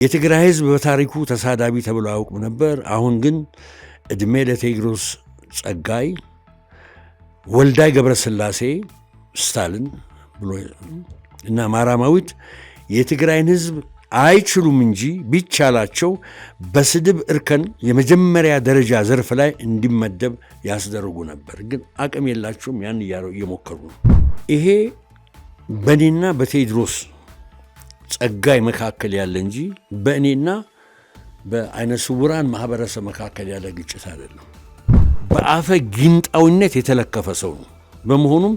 የትግራይ ህዝብ በታሪኩ ተሳዳቢ ተብሎ አያውቅም ነበር። አሁን ግን እድሜ ለቴዎድሮስ ጸጋይ፣ ወልዳይ ገብረስላሴ ስታሊን ብሎ እና ማራማዊት የትግራይን ህዝብ አይችሉም እንጂ ቢቻላቸው በስድብ እርከን የመጀመሪያ ደረጃ ዘርፍ ላይ እንዲመደብ ያስደርጉ ነበር። ግን አቅም የላቸውም። ያን እየሞከሩ ነው። ይሄ በእኔና በቴዎድሮስ ጸጋይ መካከል ያለ እንጂ በእኔና በአይነ ስውራን ማህበረሰብ መካከል ያለ ግጭት አይደለም። በአፈ ጊንጣዊነት የተለከፈ ሰው ነው። በመሆኑም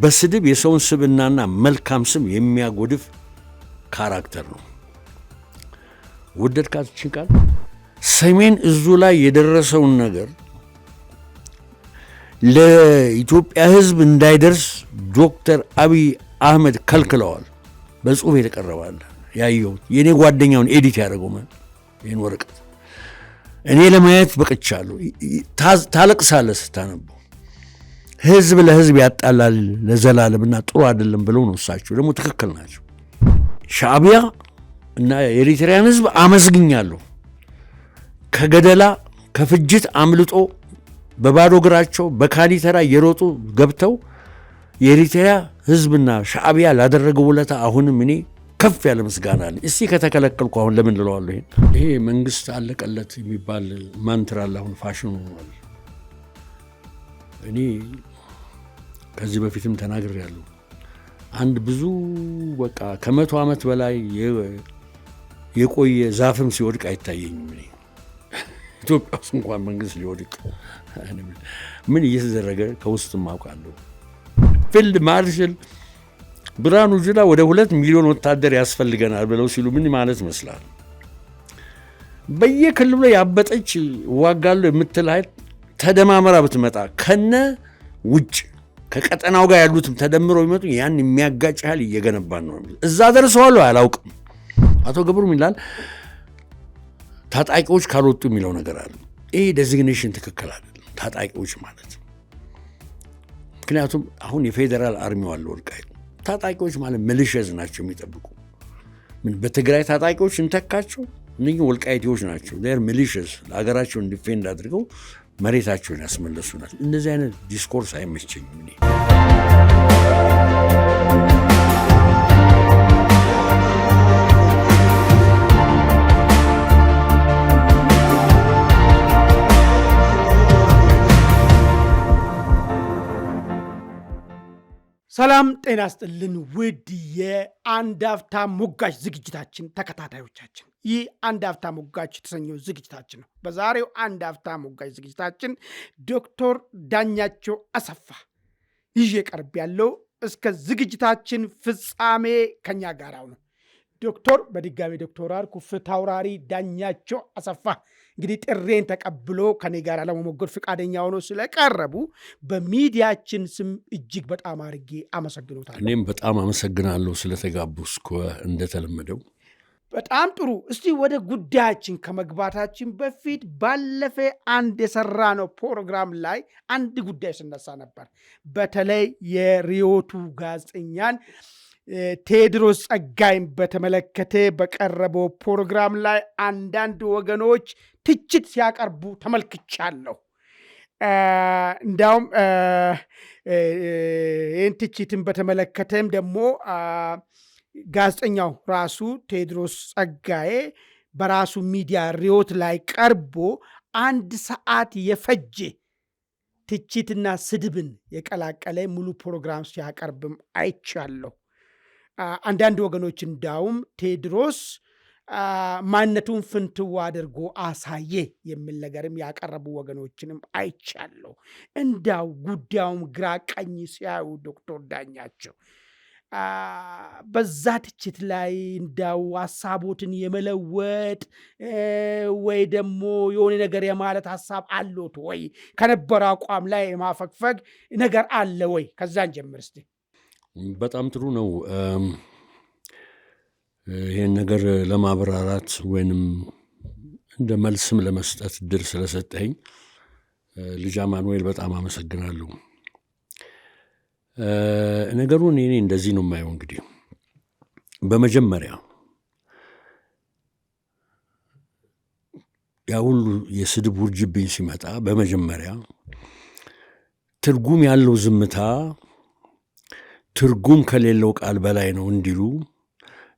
በስድብ የሰውን ስብናና መልካም ስም የሚያጎድፍ ካራክተር ነው። ወደድካችን ቃል ሰሜን እዙ ላይ የደረሰውን ነገር ለኢትዮጵያ ህዝብ እንዳይደርስ ዶክተር አብይ አህመድ ከልክለዋል። በጽሁፍ የተቀረባለ ያየሁት የኔ ጓደኛውን ኤዲት ያደረገው ይህን ወረቀት እኔ ለማየት በቅቻለሁ። ታለቅሳለህ ስታነበው። ህዝብ ለህዝብ ያጣላል ለዘላለምና ጥሩ አይደለም ብለው ነው። እሳቸው ደግሞ ትክክል ናቸው። ሻዕቢያ እና የኤሪትሪያን ህዝብ አመስግኛለሁ። ከገደላ ከፍጅት አምልጦ በባዶ እግራቸው በካሊተራ እየሮጡ ገብተው የኤሪትሪያ ህዝብና ሻዕቢያ ላደረገው ውለታ አሁንም እኔ ከፍ ያለ ምስጋና አለ። እስቲ ከተከለከልኩ አሁን ለምን ልለዋለሁ? ይሄ መንግስት አለቀለት የሚባል ማንትራ አለ። አሁን ፋሽኑ ነው። እኔ ከዚህ በፊትም ተናግሬያለሁ። አንድ ብዙ በቃ ከ100 ዓመት በላይ የቆየ ዛፍም ሲወድቅ አይታየኝም። እኔ ኢትዮጵያ ውስጥ እንኳን መንግስት ሊወድቅ ምን እየተደረገ ከውስጥም አውቃለሁ። ፊልድ ማርሻል ብርሃኑ ጁላ ወደ 2 ሚሊዮን ወታደር ያስፈልገናል ብለው ሲሉ ምን ማለት ይመስላል? በየክልሉ ላይ ያበጠች ዋጋለሁ የምትል ኃይል ተደማመራ ብትመጣ ከነ ውጭ ከቀጠናው ጋር ያሉትም ተደምረው ይመጡ ያን የሚያጋጭ ኃይል እየገነባን ነው። እዛ ደርሰዋል አላውቅም። አቶ ገብሩም ይላል ታጣቂዎች ካልወጡ የሚለው ነገር አለ። ይሄ ዴዚግኔሽን ትክክል አይደለም። ታጣቂዎች ማለት ምክንያቱም አሁን የፌዴራል አርሚው አለ ወልቃይት። ታጣቂዎች ማለት ሚሊሺያዝ ናቸው የሚጠብቁ። ምን በትግራይ ታጣቂዎች እንተካቸው? እነኚህ ወልቃይቴዎች ናቸው። ዴር ሚሊሺያዝ ለሀገራቸውን ዲፌንድ አድርገው መሬታቸውን ያስመለሱ ናቸው። እንደዚህ አይነት ዲስኮርስ አይመቸኝም እኔ። ሰላም ጤና ስጥልን ውድ የአንድ አፍታ ሞጋች ዝግጅታችን ተከታታዮቻችን፣ ይህ አንድ አፍታ ሞጋች የተሰኘው ዝግጅታችን ነው። በዛሬው አንድ አፍታ ሞጋች ዝግጅታችን ዶክተር ዳኛቸው አሰፋ ይዤ ቀርብ ያለው እስከ ዝግጅታችን ፍጻሜ ከኛ ጋር ነው። ዶክተር በድጋሚ ዶክተር አልኩ ፊታውራሪ ዳኛቸው አሰፋ እንግዲህ ጥሬን ተቀብሎ ከኔ ጋር ለመሞገድ ፈቃደኛ ሆኖ ስለቀረቡ በሚዲያችን ስም እጅግ በጣም አድርጌ አመሰግኖታለሁ። እኔም በጣም አመሰግናለሁ ስለተጋበዝኩ። እንደተለመደው በጣም ጥሩ። እስቲ ወደ ጉዳያችን ከመግባታችን በፊት ባለፈ አንድ የሰራነው ፕሮግራም ላይ አንድ ጉዳይ ስነሳ ነበር። በተለይ የሪዮቱ ጋዜጠኛን ቴዎድሮስ ጸጋይን በተመለከተ በቀረበው ፕሮግራም ላይ አንዳንድ ወገኖች ትችት ሲያቀርቡ ተመልክቻለሁ። እንዳውም ይህን ትችትን በተመለከተም ደግሞ ጋዜጠኛው ራሱ ቴዎድሮስ ጸጋዬ በራሱ ሚዲያ ሪዮት ላይ ቀርቦ 1 ሰዓት የፈጀ ትችትና ስድብን የቀላቀለ ሙሉ ፕሮግራም ሲያቀርብም አይቻለሁ። አንዳንድ ወገኖች እንዳውም ቴዎድሮስ ማንነቱን ፍንትው አድርጎ አሳየ የሚል ነገርም ያቀረቡ ወገኖችንም አይቻለሁ። እንዳው ጉዳዩም ግራ ቀኝ ሲያዩ ዶክተር ዳኛቸው በዛ ትችት ላይ እንዳው ሀሳቦትን የመለወጥ ወይ ደግሞ የሆነ ነገር የማለት ሀሳብ አለዎት ወይ? ከነበረ አቋም ላይ የማፈግፈግ ነገር አለ ወይ? ከዛን ጀምር እስቲ። በጣም ጥሩ ነው። ይህን ነገር ለማብራራት ወይንም እንደ መልስም ለመስጠት እድል ስለሰጠኝ ልጅ አማኑኤል በጣም አመሰግናለሁ። ነገሩን እኔ እንደዚህ ነው የማየው። እንግዲህ በመጀመሪያ ያ ሁሉ የስድብ ውርጅብኝ ሲመጣ በመጀመሪያ ትርጉም ያለው ዝምታ ትርጉም ከሌለው ቃል በላይ ነው እንዲሉ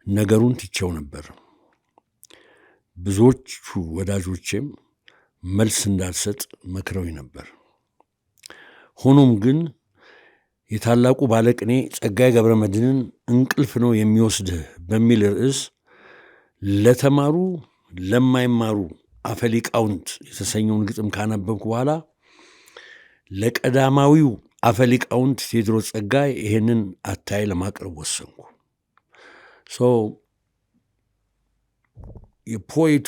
ነገሩን ትቼው ነበር። ብዙዎቹ ወዳጆቼም መልስ እንዳልሰጥ መክረውኝ ነበር። ሆኖም ግን የታላቁ ባለቅኔ ጸጋዬ ገብረመድኅንን እንቅልፍ ነው የሚወስድህ በሚል ርዕስ ለተማሩ ለማይማሩ አፈሊቃውንት የተሰኘውን ግጥም ካነበብኩ በኋላ ለቀዳማዊው አፈሊቃውንት ቴዎድሮስ ጸጋዬ ይሄንን አታይ ለማቅረብ ወሰንኩ። የፖኤቱ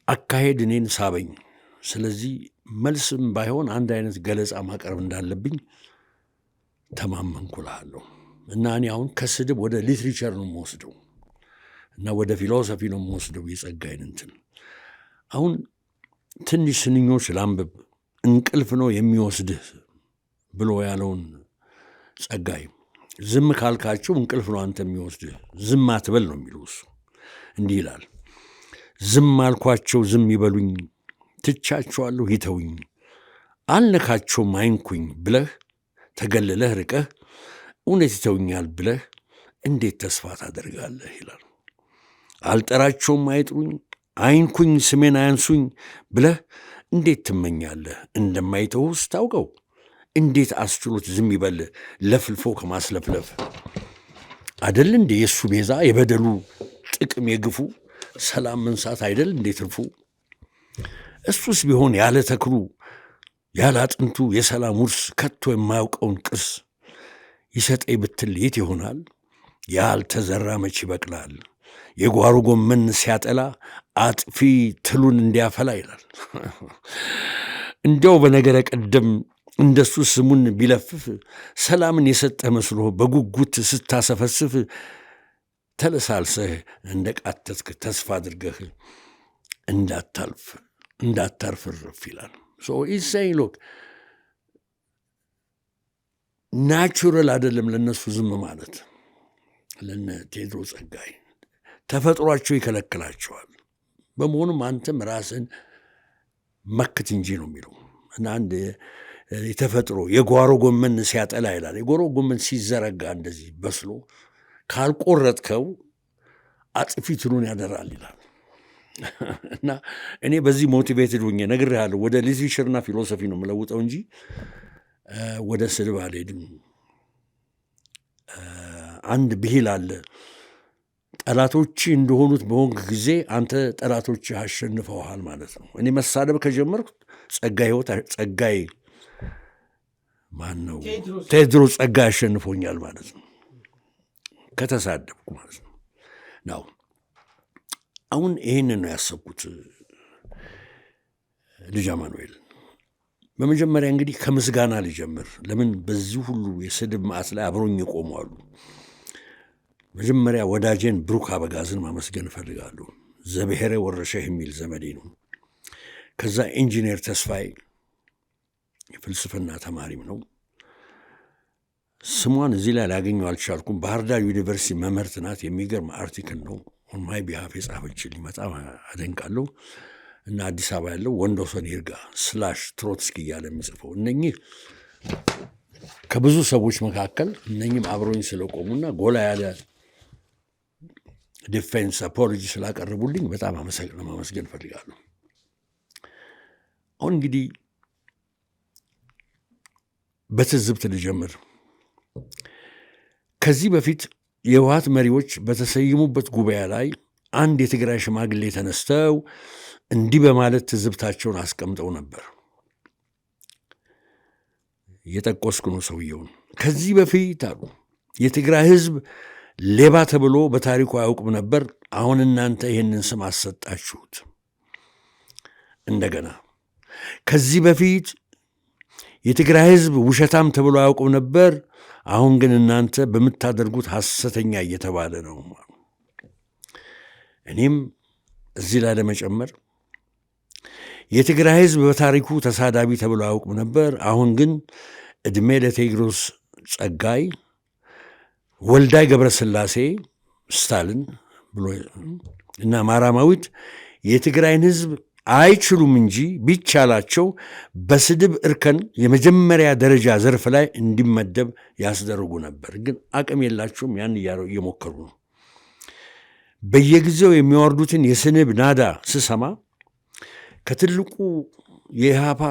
አካሄድ እኔን ሳበኝ። ስለዚህ መልስም ባይሆን አንድ አይነት ገለጻ ማቅረብ እንዳለብኝ ተማመንኩልሃለሁ። እና እኔ አሁን ከስድብ ወደ ሊትሬቸር ነው የምወስደው እና ወደ ፊሎሶፊ ነው የምወስደው የጸጋዬን እንትን። አሁን ትንሽ ስንኞች ላንብብ። እንቅልፍ ነው የሚወስድህ ብሎ ያለውን ጸጋዬ ዝም ካልካቸው እንቅልፍ ነው አንተ የሚወስድህ፣ ዝም አትበል ነው የሚለው እሱ። እንዲህ ይላል። ዝም አልኳቸው ዝም ይበሉኝ፣ ትቻቸዋለሁ ይተውኝ፣ አልነካቸውም አይንኩኝ ብለህ ተገልለህ ርቀህ እውነት ይተውኛል ብለህ እንዴት ተስፋ ታደርጋለህ ይላል። አልጠራቸውም አይጥሩኝ፣ አይንኩኝ፣ ስሜን አያንሱኝ ብለህ እንዴት ትመኛለህ? እንደማይተውስ ታውቀው እንዴት አስችሎት ዝም ይበል ለፍልፎ ከማስለፍለፍ አደል እንዴ የእሱ ቤዛ የበደሉ ጥቅም የግፉ ሰላም መንሳት አይደል እንዴ ትርፉ? እሱስ ቢሆን ያለ ተክሉ ያለ አጥንቱ የሰላም ውርስ ከቶ የማያውቀውን ቅርስ ይሰጠኝ ብትል የት ይሆናል? ያልተዘራ መች ይበቅላል? የጓሮ ጎመን ሲያጠላ አጥፊ ትሉን እንዲያፈላ ይላል። እንዲያው በነገረ ቀደም እንደሱ ስሙን ቢለፍፍ ሰላምን የሰጠ መስሎ በጉጉት ስታሰፈስፍ ተለሳልሰህ እንደ ቃተትክ ተስፋ አድርገህ እንዳታርፍ እርፍ ይላል። ኢሳይ ሎክ ናቹራል አይደለም ለነሱ ዝም ማለት። ለነ ቴዎድሮስ ጸጋዬ ተፈጥሯቸው ይከለክላቸዋል። በመሆኑም አንተም ራስን መክት እንጂ ነው የሚለው እና አንድ የተፈጥሮ የጓሮ ጎመን ሲያጠላ ይላል። የጓሮ ጎመን ሲዘረጋ እንደዚህ በስሎ ካልቆረጥከው አጥፊ ትሉን ያደራል ይላል። እና እኔ በዚህ ሞቲቬትድ ሆኜ ነግሬሃለሁ። ወደ ሊትሬቸርና ፊሎሶፊ ነው የምለውጠው እንጂ ወደ ስድብ አልሄድም። አንድ ብሂል አለ። ጠላቶች እንደሆኑት በሆንክ ጊዜ አንተ ጠላቶች አሸንፈውሃል ማለት ነው። እኔ መሳደብ ከጀመርኩ ጸጋዬ ማን ነው ቴዎድሮስ ጸጋዬ አሸንፎኛል ማለት ነው፣ ከተሳደብኩ ማለት ነው። ናው አሁን ይህንን ነው ያሰብኩት ልጅ አማኑኤል። በመጀመሪያ እንግዲህ ከምስጋና ልጀምር። ለምን በዚህ ሁሉ የስድብ መዓት ላይ አብሮኝ ይቆማሉ። መጀመሪያ ወዳጄን ብሩክ አበጋዝን ማመስገን እፈልጋለሁ። ዘብሔረ ወረሸህ የሚል ዘመዴ ነው። ከዛ ኢንጂነር ተስፋዬ የፍልስፍና ተማሪም ነው። ስሟን እዚህ ላይ ላገኘው አልቻልኩም። ባህር ዳር ዩኒቨርሲቲ መምህርት ናት። የሚገርም አርቲክል ነው ኦን ማይ ቢሃፍ የጻፈችልኝ፣ በጣም አደንቃለሁ። እና አዲስ አበባ ያለው ወንዶሰን ይርጋ /ትሮትስኪ እያለ የሚጽፈው እነኚህ ከብዙ ሰዎች መካከል እነኚህም አብሮኝ ስለቆሙና ጎላ ያለ ዲፌንስ አፖሎጂ ስላቀረቡልኝ በጣም ማመስገን እፈልጋለሁ። አሁን እንግዲህ በትዝብት ልጀምር። ከዚህ በፊት የህወሓት መሪዎች በተሰየሙበት ጉባኤ ላይ አንድ የትግራይ ሽማግሌ ተነስተው እንዲህ በማለት ትዝብታቸውን አስቀምጠው ነበር። እየጠቆስኩ ነው ሰውየውን። ከዚህ በፊት አሉ የትግራይ ህዝብ ሌባ ተብሎ በታሪኩ አያውቅም ነበር። አሁን እናንተ ይህንን ስም አሰጣችሁት። እንደገና ከዚህ በፊት የትግራይ ህዝብ ውሸታም ተብሎ አያውቅም ነበር። አሁን ግን እናንተ በምታደርጉት ሐሰተኛ እየተባለ ነው። እኔም እዚህ ላይ ለመጨመር የትግራይ ህዝብ በታሪኩ ተሳዳቢ ተብሎ አያውቅም ነበር። አሁን ግን ዕድሜ ለቴዎድሮስ ጸጋዬ፣ ወልዳይ ገብረስላሴ ስታልን ብሎ እና ማራማዊት የትግራይን ህዝብ አይችሉም እንጂ ቢቻላቸው በስድብ እርከን የመጀመሪያ ደረጃ ዘርፍ ላይ እንዲመደብ ያስደርጉ ነበር። ግን አቅም የላቸውም። ያን እየሞከሩ ነው። በየጊዜው የሚያወርዱትን የስድብ ናዳ ስሰማ ከትልቁ የኢሃፓ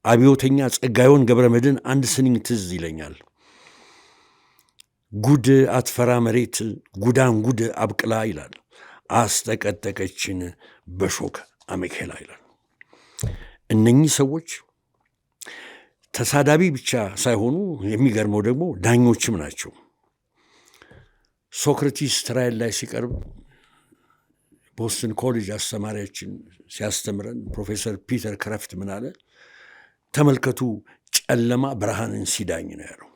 አብዮተኛ ጸጋዬ ገብረመድህን አንድ ስንኝ ትዝ ይለኛል። ጉድ አትፈራ መሬት ጉዳን ጉድ አብቅላ ይላል። አስጠቀጠቀችን በሾክ አሜኬላ ይላል። እነኚህ ሰዎች ተሳዳቢ ብቻ ሳይሆኑ የሚገርመው ደግሞ ዳኞችም ናቸው። ሶክራቲስ ትራይል ላይ ሲቀርብ ቦስተን ኮሌጅ አስተማሪያችን ሲያስተምረን ፕሮፌሰር ፒተር ክረፍት ምን አለ? ተመልከቱ ጨለማ ብርሃንን ሲዳኝ ነው ያለው።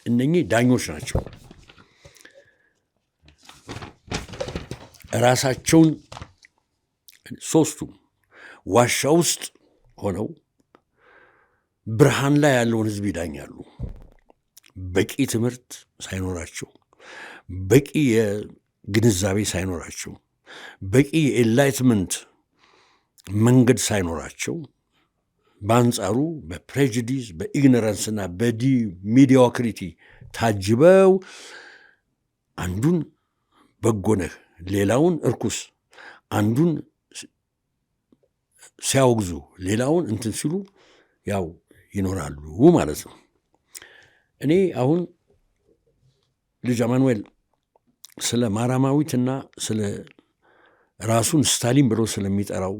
እነኚህ ዳኞች ናቸው። ራሳቸውን ሶስቱም ዋሻ ውስጥ ሆነው ብርሃን ላይ ያለውን ህዝብ ይዳኛሉ። በቂ ትምህርት ሳይኖራቸው፣ በቂ የግንዛቤ ሳይኖራቸው፣ በቂ የኤንላይትመንት መንገድ ሳይኖራቸው በአንጻሩ በፕሬጁዲስ በኢግኖራንስና ሚዲዮክሪቲ ታጅበው አንዱን በጎ ነህ ሌላውን እርኩስ፣ አንዱን ሲያወግዙ ሌላውን እንትን ሲሉ ያው ይኖራሉ ማለት ነው። እኔ አሁን ልጅ አማኑኤል ስለ ማራማዊትና ስለ ራሱን ስታሊን ብሎ ስለሚጠራው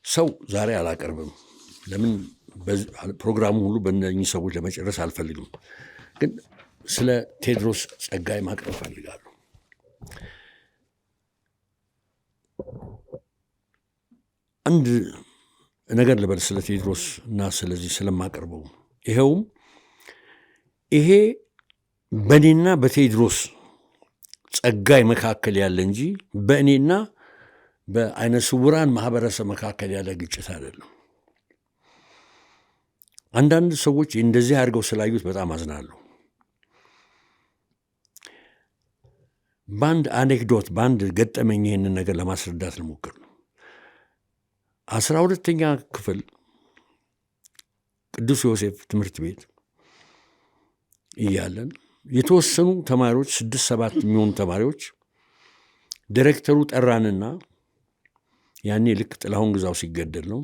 ሰው ዛሬ አላቀርብም። ለምን ፕሮግራሙ ሁሉ በእነኚህ ሰዎች ለመጨረስ አልፈልግም። ግን ስለ ቴዎድሮስ ጸጋዬ ማቅረብ ፈልጋለሁ። አንድ ነገር ልበል ስለ ቴዎድሮስ እና ስለዚህ ስለማቀርበው። ይሄውም ይሄ በእኔና በቴዎድሮስ ጸጋዬ መካከል ያለ እንጂ በእኔና በአይነ ስውራን ማህበረሰብ መካከል ያለ ግጭት አይደለም። አንዳንድ ሰዎች እንደዚህ አድርገው ስላዩት በጣም አዝናለሁ። በአንድ አኔክዶት በአንድ ገጠመኝ ይህንን ነገር ለማስረዳት ልሞክር ነው። 12ኛ ክፍል ቅዱስ ዮሴፍ ትምህርት ቤት እያለን የተወሰኑ ተማሪዎች 6-7 የሚሆኑ ተማሪዎች ዲሬክተሩ ጠራንና ያኔ ልክ ጥላሁን ግዛው ሲገደል ነው።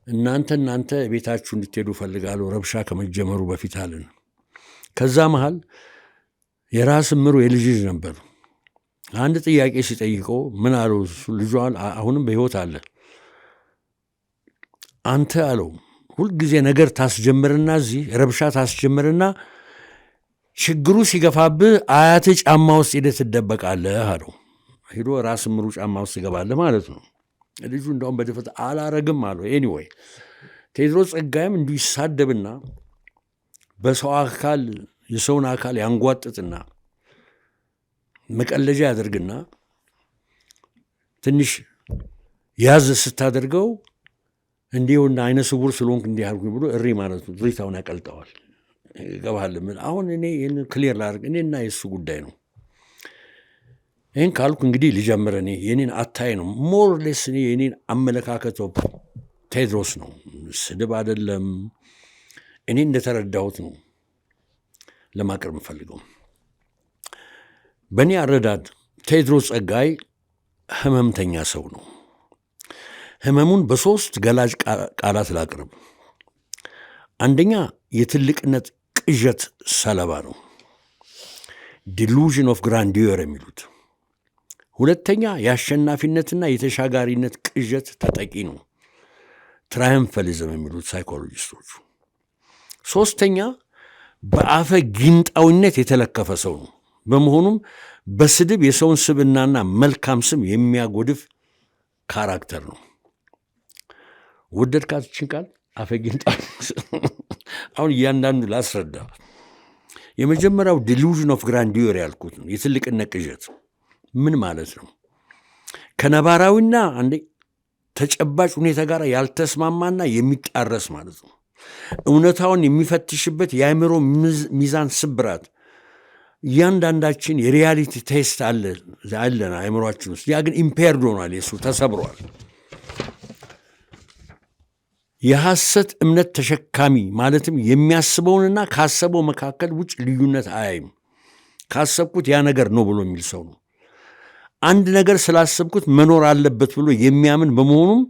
እናንተ ቤታችሁ እንድትሄዱ ፈልጋለሁ ረብሻ ከመጀመሩ በፊት አለን። ከዛ መሃል የራስ ምሩ የልጅ ነበር። አንድ ጥያቄ ሲጠይቀው ምን አለው? ልጇ አሁንም በሕይወት አለ። አንተ አለው ሁልጊዜ ነገር ታስጀምርና እዚህ ረብሻ ታስጀምርና ችግሩ ሲገፋብህ አያትህ ጫማ ውስጥ ሄደህ ትደበቃለህ አለው። ሄዶ ራስ ምሩ ጫማ ውስጥ ትገባለህ ማለት ነው። ልጁ እንደውም በድፍረት አላረግም አለው። ኤኒዌይ ቴዎድሮስ ጸጋዬም እንዲሁ ይሳደብና በሰው አካል የሰውን አካል ያንጓጥጥና መቀለጃ ያደርግና ትንሽ ያዝ ስታደርገው እንዲሁና አይነ ስውር ስለሆንክ እንዲህ አልኩኝ ብሎ እሪ ማለት ነው። ዙሪታውን ያቀልጠዋል። ገባሃል? ምን አሁን እኔ ይህን ክሊር ላድርግ፣ እኔና የእሱ ጉዳይ ነው። ይህን ካልኩ እንግዲህ ልጀምር። እኔ የኔን አታይ ነው ሞር ሌስ እኔ የኔን አመለካከት ቴዎድሮስ ነው፣ ስድብ አይደለም። እኔ እንደተረዳሁት ነው ለማቅረብ የምፈልገው። በእኔ አረዳድ ቴዎድሮስ ጸጋዬ ህመምተኛ ሰው ነው። ህመሙን በሶስት ገላጭ ቃላት ላቅርብ። አንደኛ የትልቅነት ቅዠት ሰለባ ነው፣ ዲሉዥን ኦፍ ግራንዲዮር የሚሉት። ሁለተኛ የአሸናፊነትና የተሻጋሪነት ቅዠት ተጠቂ ነው፣ ትራያምፋሊዝም የሚሉት ሳይኮሎጂስቶቹ። ሶስተኛ በአፈ ጊንጣዊነት የተለከፈ ሰው ነው። በመሆኑም በስድብ የሰውን ስብዕናና መልካም ስም የሚያጎድፍ ካራክተር ነው። ወደድካት ይችን ቃል አፈ ጊንጣዊ? አሁን እያንዳንዱ ላስረዳ። የመጀመሪያው ዲሉዥን ኦፍ ግራንዲዮር ያልኩት ነው፣ የትልቅነት ቅዠት ምን ማለት ነው? ከነባራዊና ተጨባጭ ሁኔታ ጋር ያልተስማማና የሚጣረስ ማለት ነው። እውነታውን የሚፈትሽበት የአእምሮ ሚዛን ስብራት። እያንዳንዳችን የሪያሊቲ ቴስት አለ አለን አእምሯችን ውስጥ። ያ ግን ኢምፔርድ ሆኗል፣ የሱ ተሰብሯል። የሐሰት እምነት ተሸካሚ ማለትም የሚያስበውንና ካሰበው መካከል ውጭ ልዩነት አያይም። ካሰብኩት ያ ነገር ነው ብሎ የሚል ሰው ነው። አንድ ነገር ስላሰብኩት መኖር አለበት ብሎ የሚያምን በመሆኑም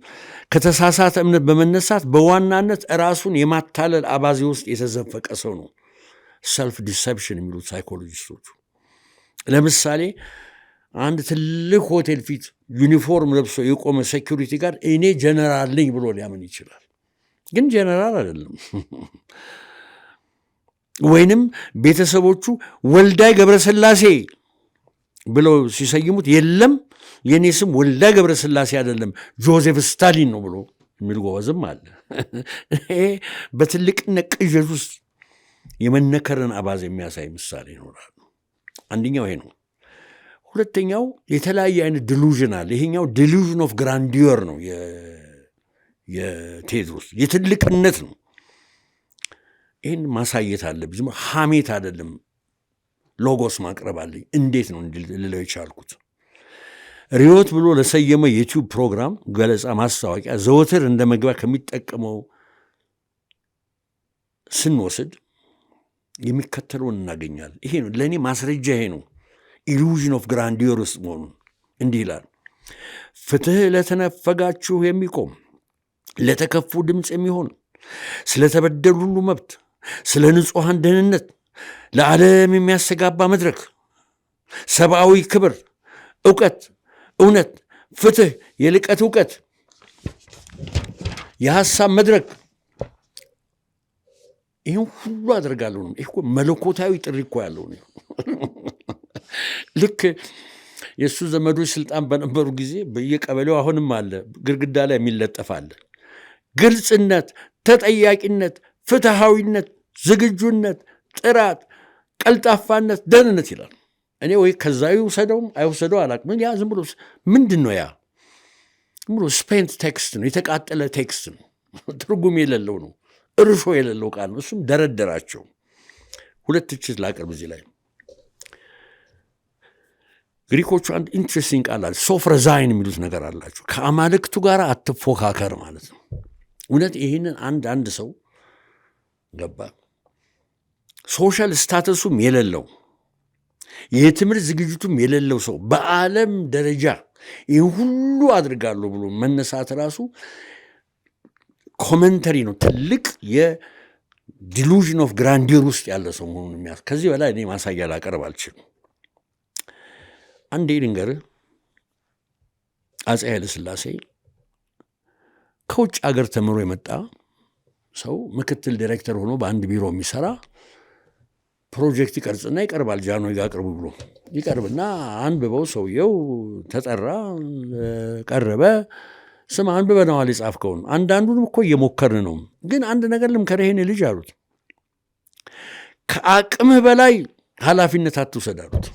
ከተሳሳተ እምነት በመነሳት በዋናነት ራሱን የማታለል አባዜ ውስጥ የተዘፈቀ ሰው ነው። ሰልፍ ዲሰፕሽን የሚሉት ሳይኮሎጂስቶቹ። ለምሳሌ አንድ ትልቅ ሆቴል ፊት ዩኒፎርም ለብሶ የቆመ ሴኩሪቲ ጋር እኔ ጀነራል ነኝ ብሎ ሊያምን ይችላል፣ ግን ጀነራል አይደለም። ወይንም ቤተሰቦቹ ወልዳይ ገብረስላሴ ብለው ሲሰይሙት የለም የኔ ስም ወልዳይ ገብረስላሴ አይደለም ጆዜፍ ስታሊን ነው ብሎ የሚል ጎበዝም አለ። በትልቅነት ቅዠት ውስጥ የመነከርን አባዝ የሚያሳይ ምሳሌ ይኖራል። አንደኛው ይሄ ነው። ሁለተኛው የተለያየ አይነት ዲሉዥን አለ። ይሄኛው ዲሉዥን ኦፍ ግራንዲዮር ነው። የቴዎድሮስ የትልቅነት ነው። ይህን ማሳየት አለብኝ። ዝም ሐሜት አይደለም፣ ሎጎስ ማቅረብ አለኝ። እንዴት ነው ልለው የቻልኩት? ሪዮት ብሎ ለሰየመ የዩቲዩብ ፕሮግራም ገለጻ ማስታወቂያ ዘወትር እንደ መግቢያ ከሚጠቀመው ስንወስድ የሚከተለውን እናገኛለን። ይሄ ነው ለእኔ ማስረጃ። ይሄ ነው ኢሉዥን ኦፍ ግራንዲዮር ውስጥ መሆኑን። እንዲህ ይላል። ፍትሕ ለተነፈጋችሁ የሚቆም ለተከፉ ድምፅ የሚሆን ስለተበደሉ ሁሉ መብት፣ ስለ ንጹሐን ደህንነት ለዓለም የሚያስተጋባ መድረክ፣ ሰብአዊ ክብር፣ እውቀት፣ እውነት፣ ፍትሕ፣ የልቀት እውቀት፣ የሐሳብ መድረክ፣ ይህን ሁሉ አደርጋለሁ ነው። ይህ እኮ መለኮታዊ ጥሪ እኮ ያለው ነው። ልክ የእሱ ዘመዶች ስልጣን በነበሩ ጊዜ በየቀበሌው አሁንም አለ፣ ግድግዳ ላይ የሚለጠፍ አለ። ግልጽነት፣ ተጠያቂነት፣ ፍትሐዊነት፣ ዝግጁነት፣ ጥራት፣ ቀልጣፋነት፣ ደህንነት ይላል። እኔ ወይ ከዛ ይውሰደውም አይውሰደው አላቅም። ያ ዝም ብሎ ምንድን ነው? ያ ዝም ብሎ ስፔንት ቴክስት ነው፣ የተቃጠለ ቴክስት ነው፣ ትርጉም የሌለው ነው፣ እርሾ የሌለው ቃል ነው። እሱም ደረደራቸው። ሁለት ትችት ላቅርብ እዚህ ላይ። ግሪኮቹ አንድ ኢንትረስቲንግ ቃል አለ፣ ሶፍረዛይን የሚሉት ነገር አላቸው። ከአማልክቱ ጋር አትፎካከር ማለት ነው። እውነት ይህንን አንድ ሰው ገባ ሶሻል ስታተሱም የሌለው የትምህርት ዝግጅቱም የሌለው ሰው በዓለም ደረጃ ይህ ሁሉ አድርጋለሁ ብሎ መነሳት ራሱ ኮመንተሪ ነው። ትልቅ የዲሉዥን ኦፍ ግራንዲር ውስጥ ያለ ሰው መሆኑን የሚያስ ከዚህ በላይ እኔ ማሳያ ላቀርብ አልችልም። አንዴ ልንገርህ፣ አፄ ኃይለ ሥላሴ ከውጭ አገር ተምሮ የመጣ ሰው ምክትል ዲሬክተር ሆኖ በአንድ ቢሮ የሚሰራ ፕሮጀክት ይቀርጽና ይቀርባል። ጃንሆይ ጋር ቅርቡ ብሎ ይቀርብና አንብበው፣ ሰውየው ተጠራ፣ ቀረበ። ስም አንብበነዋል የጻፍከውን፣ አንዳንዱንም እኮ እየሞከርን ነው፣ ግን አንድ ነገር ልምከርህ ይሄን ልጅ አሉት፣ ከአቅምህ በላይ ኃላፊነት አትውሰድ አሉት።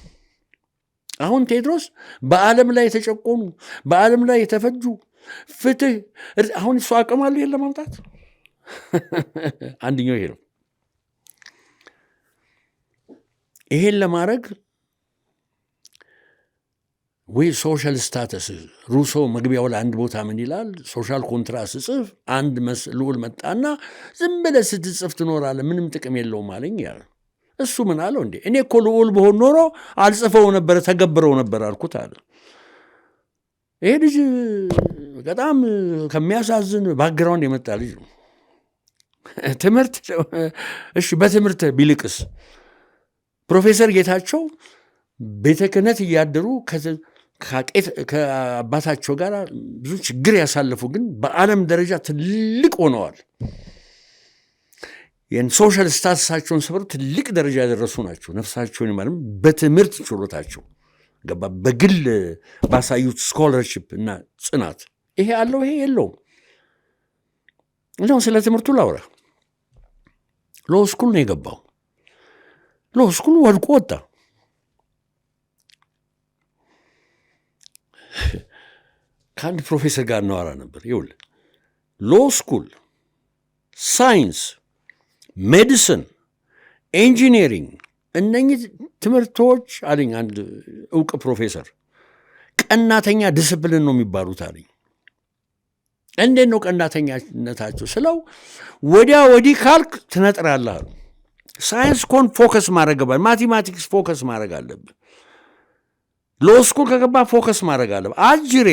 አሁን ቴዎድሮስ በዓለም ላይ የተጨቆኑ፣ በዓለም ላይ የተፈጁ ፍትህ፣ አሁን እሱ አቅም አለው ይሄን ለማምጣት? አንደኛው ይሄ ነው። ይሄን ለማድረግ ወይ ሶሻል ስታተስ ሩሶ መግቢያው ላይ አንድ ቦታ ምን ይላል? ሶሻል ኮንትራት ስጽፍ አንድ ልዑል መጣና ዝም ብለህ ስትጽፍ ትኖራለህ፣ ምንም ጥቅም የለውም አለኝ ያለ። እሱ ምን አለው? እንዴ እኔ እኮ ልዑል በሆን ኖሮ አልጽፈው ነበር፣ ተገብረው ነበር አልኩት አለ። ይሄ ልጅ በጣም ከሚያሳዝን ባክግራውንድ የመጣ ልጅ ነው። ትምህርት እሺ፣ በትምህርት ቢልቅስ ፕሮፌሰር ጌታቸው ቤተ ክህነት እያደሩ ከአባታቸው ጋር ብዙ ችግር ያሳለፉ ግን በዓለም ደረጃ ትልቅ ሆነዋል። ይህን ሶሻል ስታተሳቸውን ሰብረው ትልቅ ደረጃ ያደረሱ ናቸው። ነፍሳቸውን ይማርም በትምህርት ችሎታቸው ገባ፣ በግል ባሳዩት ስኮለርሽፕ እና ጽናት። ይሄ አለው ይሄ የለውም። እንደውም ስለ ትምህርቱ ላውራ። ሎ ስኩል ነው የገባው። ሎ ስኩል ወድቆ ወጣ። ከአንድ ፕሮፌሰር ጋር እናወራ ነበር። ይኸውልህ ሎ ስኩል፣ ሳይንስ፣ ሜዲሲን፣ ኢንጂኒሪንግ እነኚህ ትምህርቶች አለኝ አንድ እውቅ ፕሮፌሰር ቀናተኛ ዲስፕሊን ነው የሚባሉት አለኝ። እንዴት ነው ቀናተኛነታቸው ስለው ወዲያ ወዲህ ካልክ ትነጥራለህ አሉ። ሳይንስ ኮን ፎከስ ማድረግ አለብህ፣ ማቴማቲክስ ፎከስ ማድረግ አለብህ፣ ሎ ስኩል ከገባ ፎከስ ማድረግ አለብህ። አጅሬ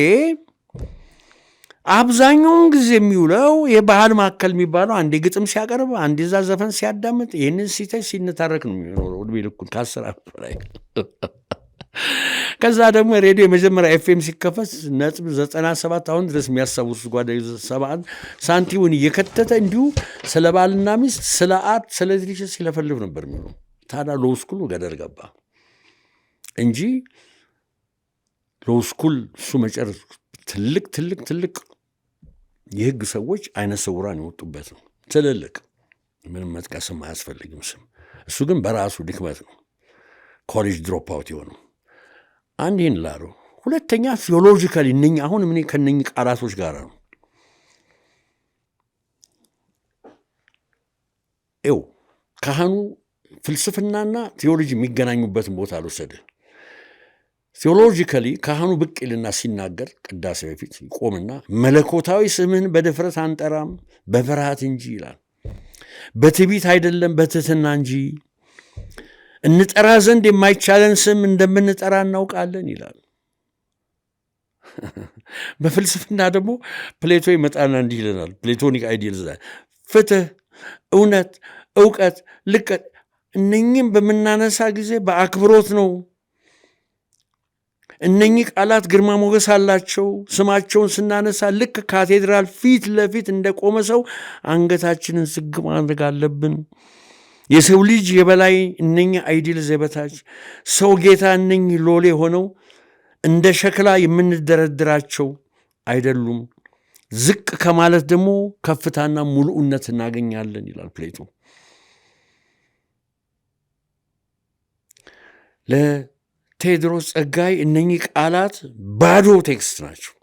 አብዛኛውን ጊዜ የሚውለው የባህል ማዕከል የሚባለው አንዴ ግጥም ሲያቀርብ፣ አንዴ እዛ ዘፈን ሲያዳምጥ፣ ይህንን ሲተች ሲነታረክ ነው የሚኖረው ዕድሜ ልኩን ከ10 ዓመት በላይ። ከዛ ደግሞ ሬዲዮ የመጀመሪያ ኤፍኤም ሲከፈት ነጥብ 97 አሁን ድረስ የሚያስታውሱት ጓደኞች 71 ሳንቲሙን እየከተተ እንዲሁ ስለ ባልና ሚስት፣ ስለ አርት፣ ስለ ድርጅት ሲለፈልፍ ነበር የሚሆነው። ታዲያ ሎው ስኩል ገደር ገባ እንጂ ሎው ስኩል እሱ መጨረስ ትልቅ የህግ ሰዎች አይነ ስውራን የወጡበት ነው። ትልልቅ ምንም መጥቀስም አያስፈልግም ስም። እሱ ግን በራሱ ድክመት ነው ኮሌጅ ድሮፕ አውት የሆነው። አንድ ይህን ላሉ። ሁለተኛ ቴዎሎጂካሊ እነኝ አሁን ምን ከነኝ ቃላቶች ጋር ነው ይው ካህኑ ፍልስፍናና ቴዎሎጂ የሚገናኙበትን ቦታ አልወሰደ። ቴዎሎጂካሊ ካህኑ ብቅ ይልና ሲናገር ቅዳሴ በፊት ይቆምና መለኮታዊ ስምህን በድፍረት አንጠራም በፍርሃት እንጂ ይላል። በትዕቢት አይደለም በትህትና እንጂ እንጠራ ዘንድ የማይቻለን ስም እንደምንጠራ እናውቃለን ይላል። በፍልስፍና ደግሞ ፕሌቶ ይመጣና እንዲህ ይለናል። ፕሌቶኒክ አይዲያልስ ፍትህ፣ እውነት፣ እውቀት፣ ልቀት እነኝህም በምናነሳ ጊዜ በአክብሮት ነው። እነኚህ ቃላት ግርማ ሞገስ አላቸው። ስማቸውን ስናነሳ ልክ ካቴድራል ፊት ለፊት እንደቆመ ሰው አንገታችንን ዝግ ማድረግ አለብን። የሰው ልጅ የበላይ እነኚህ አይዲያልስ የበታች ሰው ጌታ እነኚህ ሎሌ ሆነው እንደ ሸክላ የምንደረድራቸው አይደሉም። ዝቅ ከማለት ደግሞ ከፍታና ሙሉእነት እናገኛለን ይላል ፕሌቶ። ለቴዎድሮስ ጸጋይ እነኚህ ቃላት ባዶ ቴክስት ናቸው።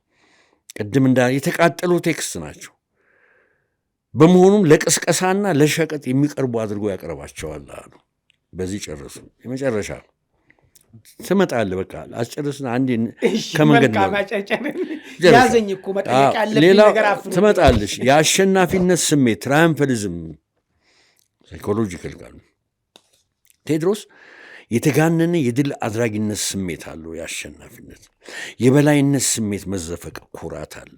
ቅድም የተቃጠሉ ቴክስት ናቸው። በመሆኑም ለቅስቀሳና ለሸቀጥ የሚቀርቡ አድርጎ ያቀርባቸዋል አሉ። በዚህ ጨረሱ። የመጨረሻ ትመጣለህ። በቃ አስጨርስና አንዴ ከመንገድ ያዘኝ እኮ መጠየቅ ያለብኝ ነገር አፍሩ ትመጣለሽ። የአሸናፊነት ስሜት ትራያምፈሊዝም ሳይኮሎጂካል ቃል ቴዎድሮስ የተጋነነ የድል አድራጊነት ስሜት አለው። የአሸናፊነት የበላይነት ስሜት መዘፈቅ ኩራት አለ።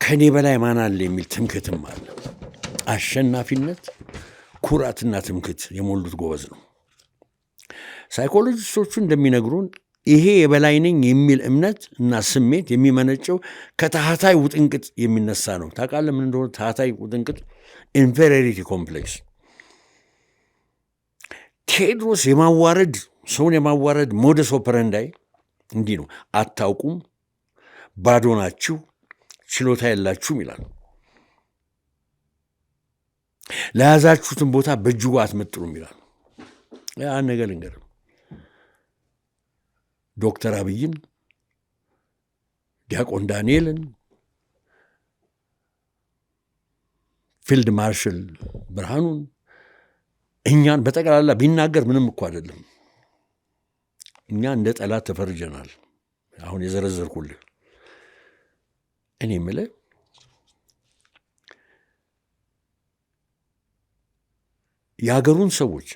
ከኔ በላይ ማን አለ የሚል ትምክትም አለ። አሸናፊነት ኩራትና ትምክት የሞሉት ጎበዝ ነው። ሳይኮሎጂስቶቹ እንደሚነግሩን ይሄ የበላይ ነኝ የሚል እምነት እና ስሜት የሚመነጨው ከታህታይ ውጥንቅጥ የሚነሳ ነው። ታውቃለህ ምን እንደሆነ ታህታይ ውጥንቅጥ? ኢንፌሪዮሪቲ ኮምፕሌክስ። ቴዎድሮስ የማዋረድ ሰውን የማዋረድ ሞደስ ኦፐረንዳይ እንዲህ ነው። አታውቁም፣ ባዶ ናችሁ፣ ችሎታ የላችሁም ይላል። ለያዛችሁትን ቦታ በእጅጉ አትመጥሩም ይላል። ያን ነገር ልንገርም፣ ዶክተር አብይን፣ ዲያቆን ዳንኤልን፣ ፊልድ ማርሻል ብርሃኑን እኛን በጠቅላላ ቢናገር ምንም እኮ አይደለም። እኛ እንደ ጠላት ተፈርጀናል። አሁን የዘረዘርኩልህ እኔ የምልህ የሀገሩን ሰዎች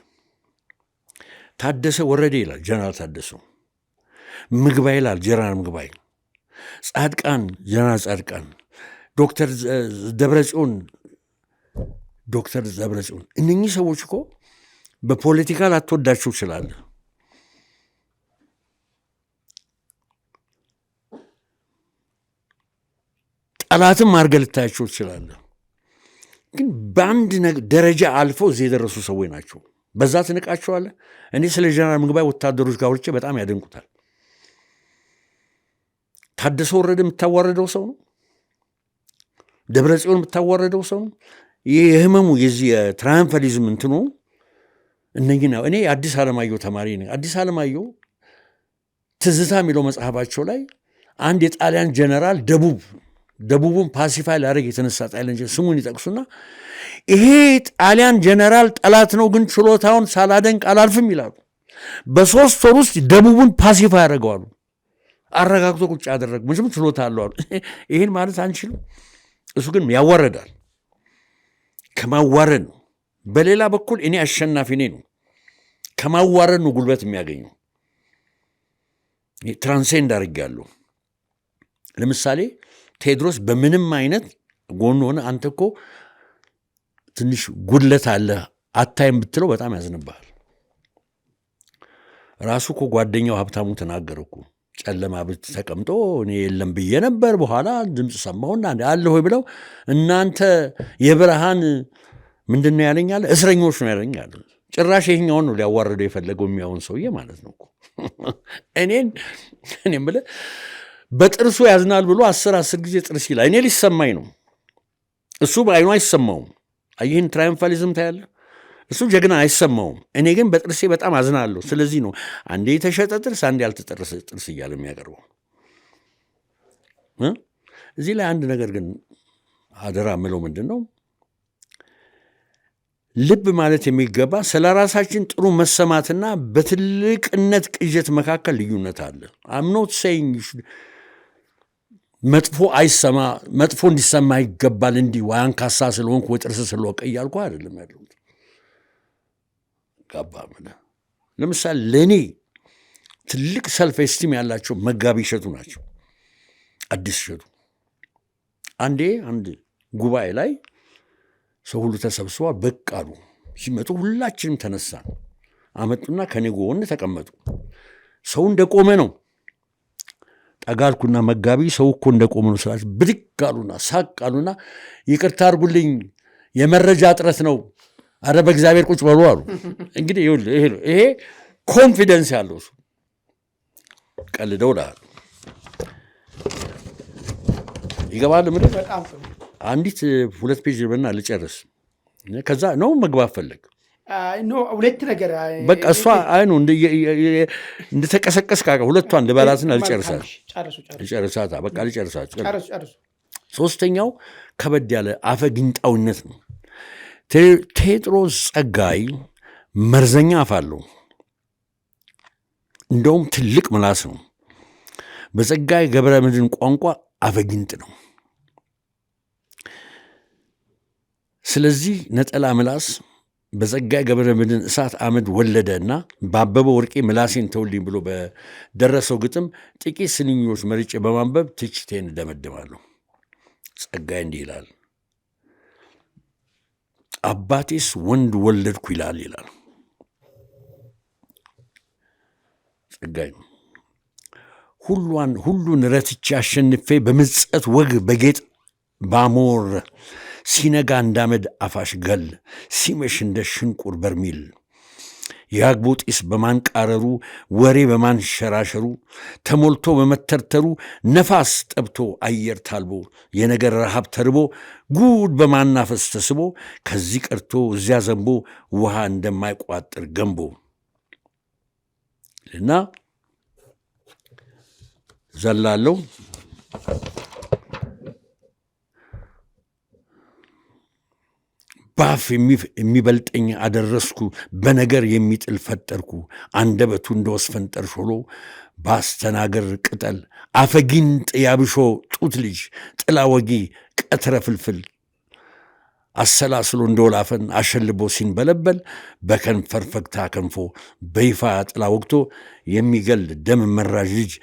ታደሰ ወረደ ይላል ጀነራል ታደሰው፣ ምግባይ ይላል ጀነራል ምግባይ፣ ጻድቃን ጀነራል ጻድቃን፣ ዶክተር ደብረጽዮን ዶክተር ደብረጽዮን። እነኚህ ሰዎች እኮ በፖለቲካ ላትወዳቸው ትችላለህ፣ ጠላትም አድርገህ ልታያቸው ትችላለህ። ግን በአንድ ደረጃ አልፈው እዚህ የደረሱ ሰዎች ናቸው። በዛ ትንቃቸዋለህ። እኔ ስለ ጀነራል ምግባይ ወታደሮች ጋር ወርቼ በጣም ያደንቁታል። ታደሰ ወረደ የምታዋረደው ሰው ነው። ደብረ ጽዮን የምታዋረደው ሰው ነው። ይህ የህመሙ የዚህ የትራያምፈሊዝም እንትኑ እነዚህ ነው። እኔ አዲስ አለማየሁ ተማሪ ነኝ። አዲስ አለማየሁ ትዝታ የሚለው መጽሐፋቸው ላይ አንድ የጣሊያን ጀነራል ደቡቡን ፓሲፋይ ላደረግ የተነሳ ጣሊያን ስሙን ይጠቅሱና ይሄ ጣሊያን ጀነራል ጠላት ነው፣ ግን ችሎታውን ሳላደንቅ አላልፍም ይላሉ። በ3 ወር ውስጥ ደቡቡን ፓሲፋይ ያደርገዋሉ። አረጋግቶ ቁጭ ያደረግ ምንም ችሎታ አለው አሉ። ይህን ማለት አንችልም። እሱ ግን ያዋረዳል። ከማዋረድ ነው። በሌላ በኩል እኔ አሸናፊ ነኝ ነው። ከማዋረድ ነው ጉልበት የሚያገኘው። ትራንሴንድ አድርጌያለሁ። ለምሳሌ ቴዎድሮስ በምንም አይነት ጎን ሆነ አንተ እኮ ትንሽ ጉድለት አለ አታይም ብትለው በጣም ያዝንብሃል። ራሱ እኮ ጓደኛው ሀብታሙ ተናገረ እኮ ጨለማ ቤት ተቀምጦ እኔ የለም ብዬ ነበር፣ በኋላ ድምፅ ሰማሁና አለ ሆይ ብለው እናንተ የብርሃን ምንድን ነው ያለኛለ እስረኞች ነው ያለኛለ። ጭራሽ ይሄኛውን ነው ሊያዋርደው የፈለገው የሚያውን ሰውዬ ማለት ነው እኮ እኔም ብለህ በጥርሱ ያዝናል ብሎ 10 ጊዜ ጥርስ ይላል። እኔ ሊሰማኝ ነው፣ እሱ በአይኑ አይሰማውም። ይህን ትራይምፋሊዝም ታያለህ። እሱ ጀግና አይሰማውም። እኔ ግን በጥርሴ በጣም አዝናለሁ። ስለዚህ ነው አንዴ የተሸጠ ጥርስ አንዴ ያልተጠረሰ ጥርስ እያለ የሚያቀርበው። እዚህ ላይ አንድ ነገር ግን አደራ ምለው ምንድን ነው ልብ ማለት የሚገባ ስለ ራሳችን ጥሩ መሰማትና በትልቅነት ቅዠት መካከል ልዩነት አለ። አምኖት ሰይኝ መጥፎ እንዲሰማ ይገባል እንዲህ ወይ አንካሳ ስለሆንኩ ወይ ጥርስ ስለወቀ እያልኩ አይደለም ያለሁት። ጋባ ለምሳሌ ለእኔ ትልቅ ሰልፍ ኤስቲም ያላቸው መጋቢ እሸቱ ናቸው። አዲስ እሸቱ አንድ ጉባኤ ላይ ሰው ሁሉ ተሰብስቧል። በቃ አሉ። ሲመጡ ሁላችንም ተነሳን። አመጡና ከኔ ጎን ተቀመጡ። ሰው እንደቆመ ነው። ጠጋልኩና መጋቢ ሰው እኮ እንደቆመ ነው ስላቸው ብድግ አሉና ሳቅ አሉና ይቅርታ አድርጉልኝ የመረጃ እጥረት ነው፣ አረ በእግዚአብሔር ቁጭ በሉ አሉ። እንግዲህ ይሄ ኮንፊደንስ ያለው ሰው ቀልደው ላሉ ይገባል። ምን አንዲት 2 ፔጅ በና ልጨርስ፣ ከዛ ነው መግባት ፈለግ ሁለት ነገር በቃ እሷ ነው እንደተቀሰቀስ ካቀ ሁለቷን ልበላትና ልጨርሳት በቃ ልጨርሳት። ሶስተኛው ከበድ ያለ አፈግንጣውነት ነው። ቴዎድሮስ ጸጋይ መርዘኛ አፍ አለው። እንደውም ትልቅ ምላስ ነው። በጸጋይ ገብረ መድኅን ቋንቋ አፈግንጥ ነው። ስለዚህ ነጠላ ምላስ በጸጋይ ገብረ መድኅን እሳት አመድ ወለደና በአበበ ወርቄ ምላሴን ተውልኝ ብሎ በደረሰው ግጥም ጥቂት ስንኞች መርጬ በማንበብ ትችቴን እደመድማለሁ። ጸጋይ እንዲህ ይላል። አባቴስ ወንድ ወለድኩ ይላል ጸጋይ። ሁሉን ረትቼ አሸንፌ በምጸት ወግ በጌጥ ባሞር ሲነጋ እንዳመድ አፋሽ ገል ሲመሽ እንደ ሽንቁር በርሚል የአግቦ ጢስ በማንቃረሩ ወሬ በማንሸራሸሩ ተሞልቶ በመተርተሩ ነፋስ ጠብቶ አየር ታልቦ የነገር ረሃብ ተርቦ ጉድ በማናፈስ ተስቦ ከዚህ ቀርቶ እዚያ ዘንቦ ውሃ እንደማይቋጥር ገንቦ እና ዘላለው ባፍ የሚበልጠኝ አደረስኩ በነገር የሚጥል ፈጠርኩ አንደበቱ እንደወስፈንጠር ሾሎ ባስተናገር ቅጠል አፈጊንጥ ያብሾ ጡት ልጅ ጥላ ወጊ ቀትረ ፍልፍል አሰላስሎ እንደወላፈን አሸልቦ ሲንበለበል በከንፈር ፈግታ ከንፎ በይፋ ጥላ ወግቶ የሚገል ደም መራዥ ልጅ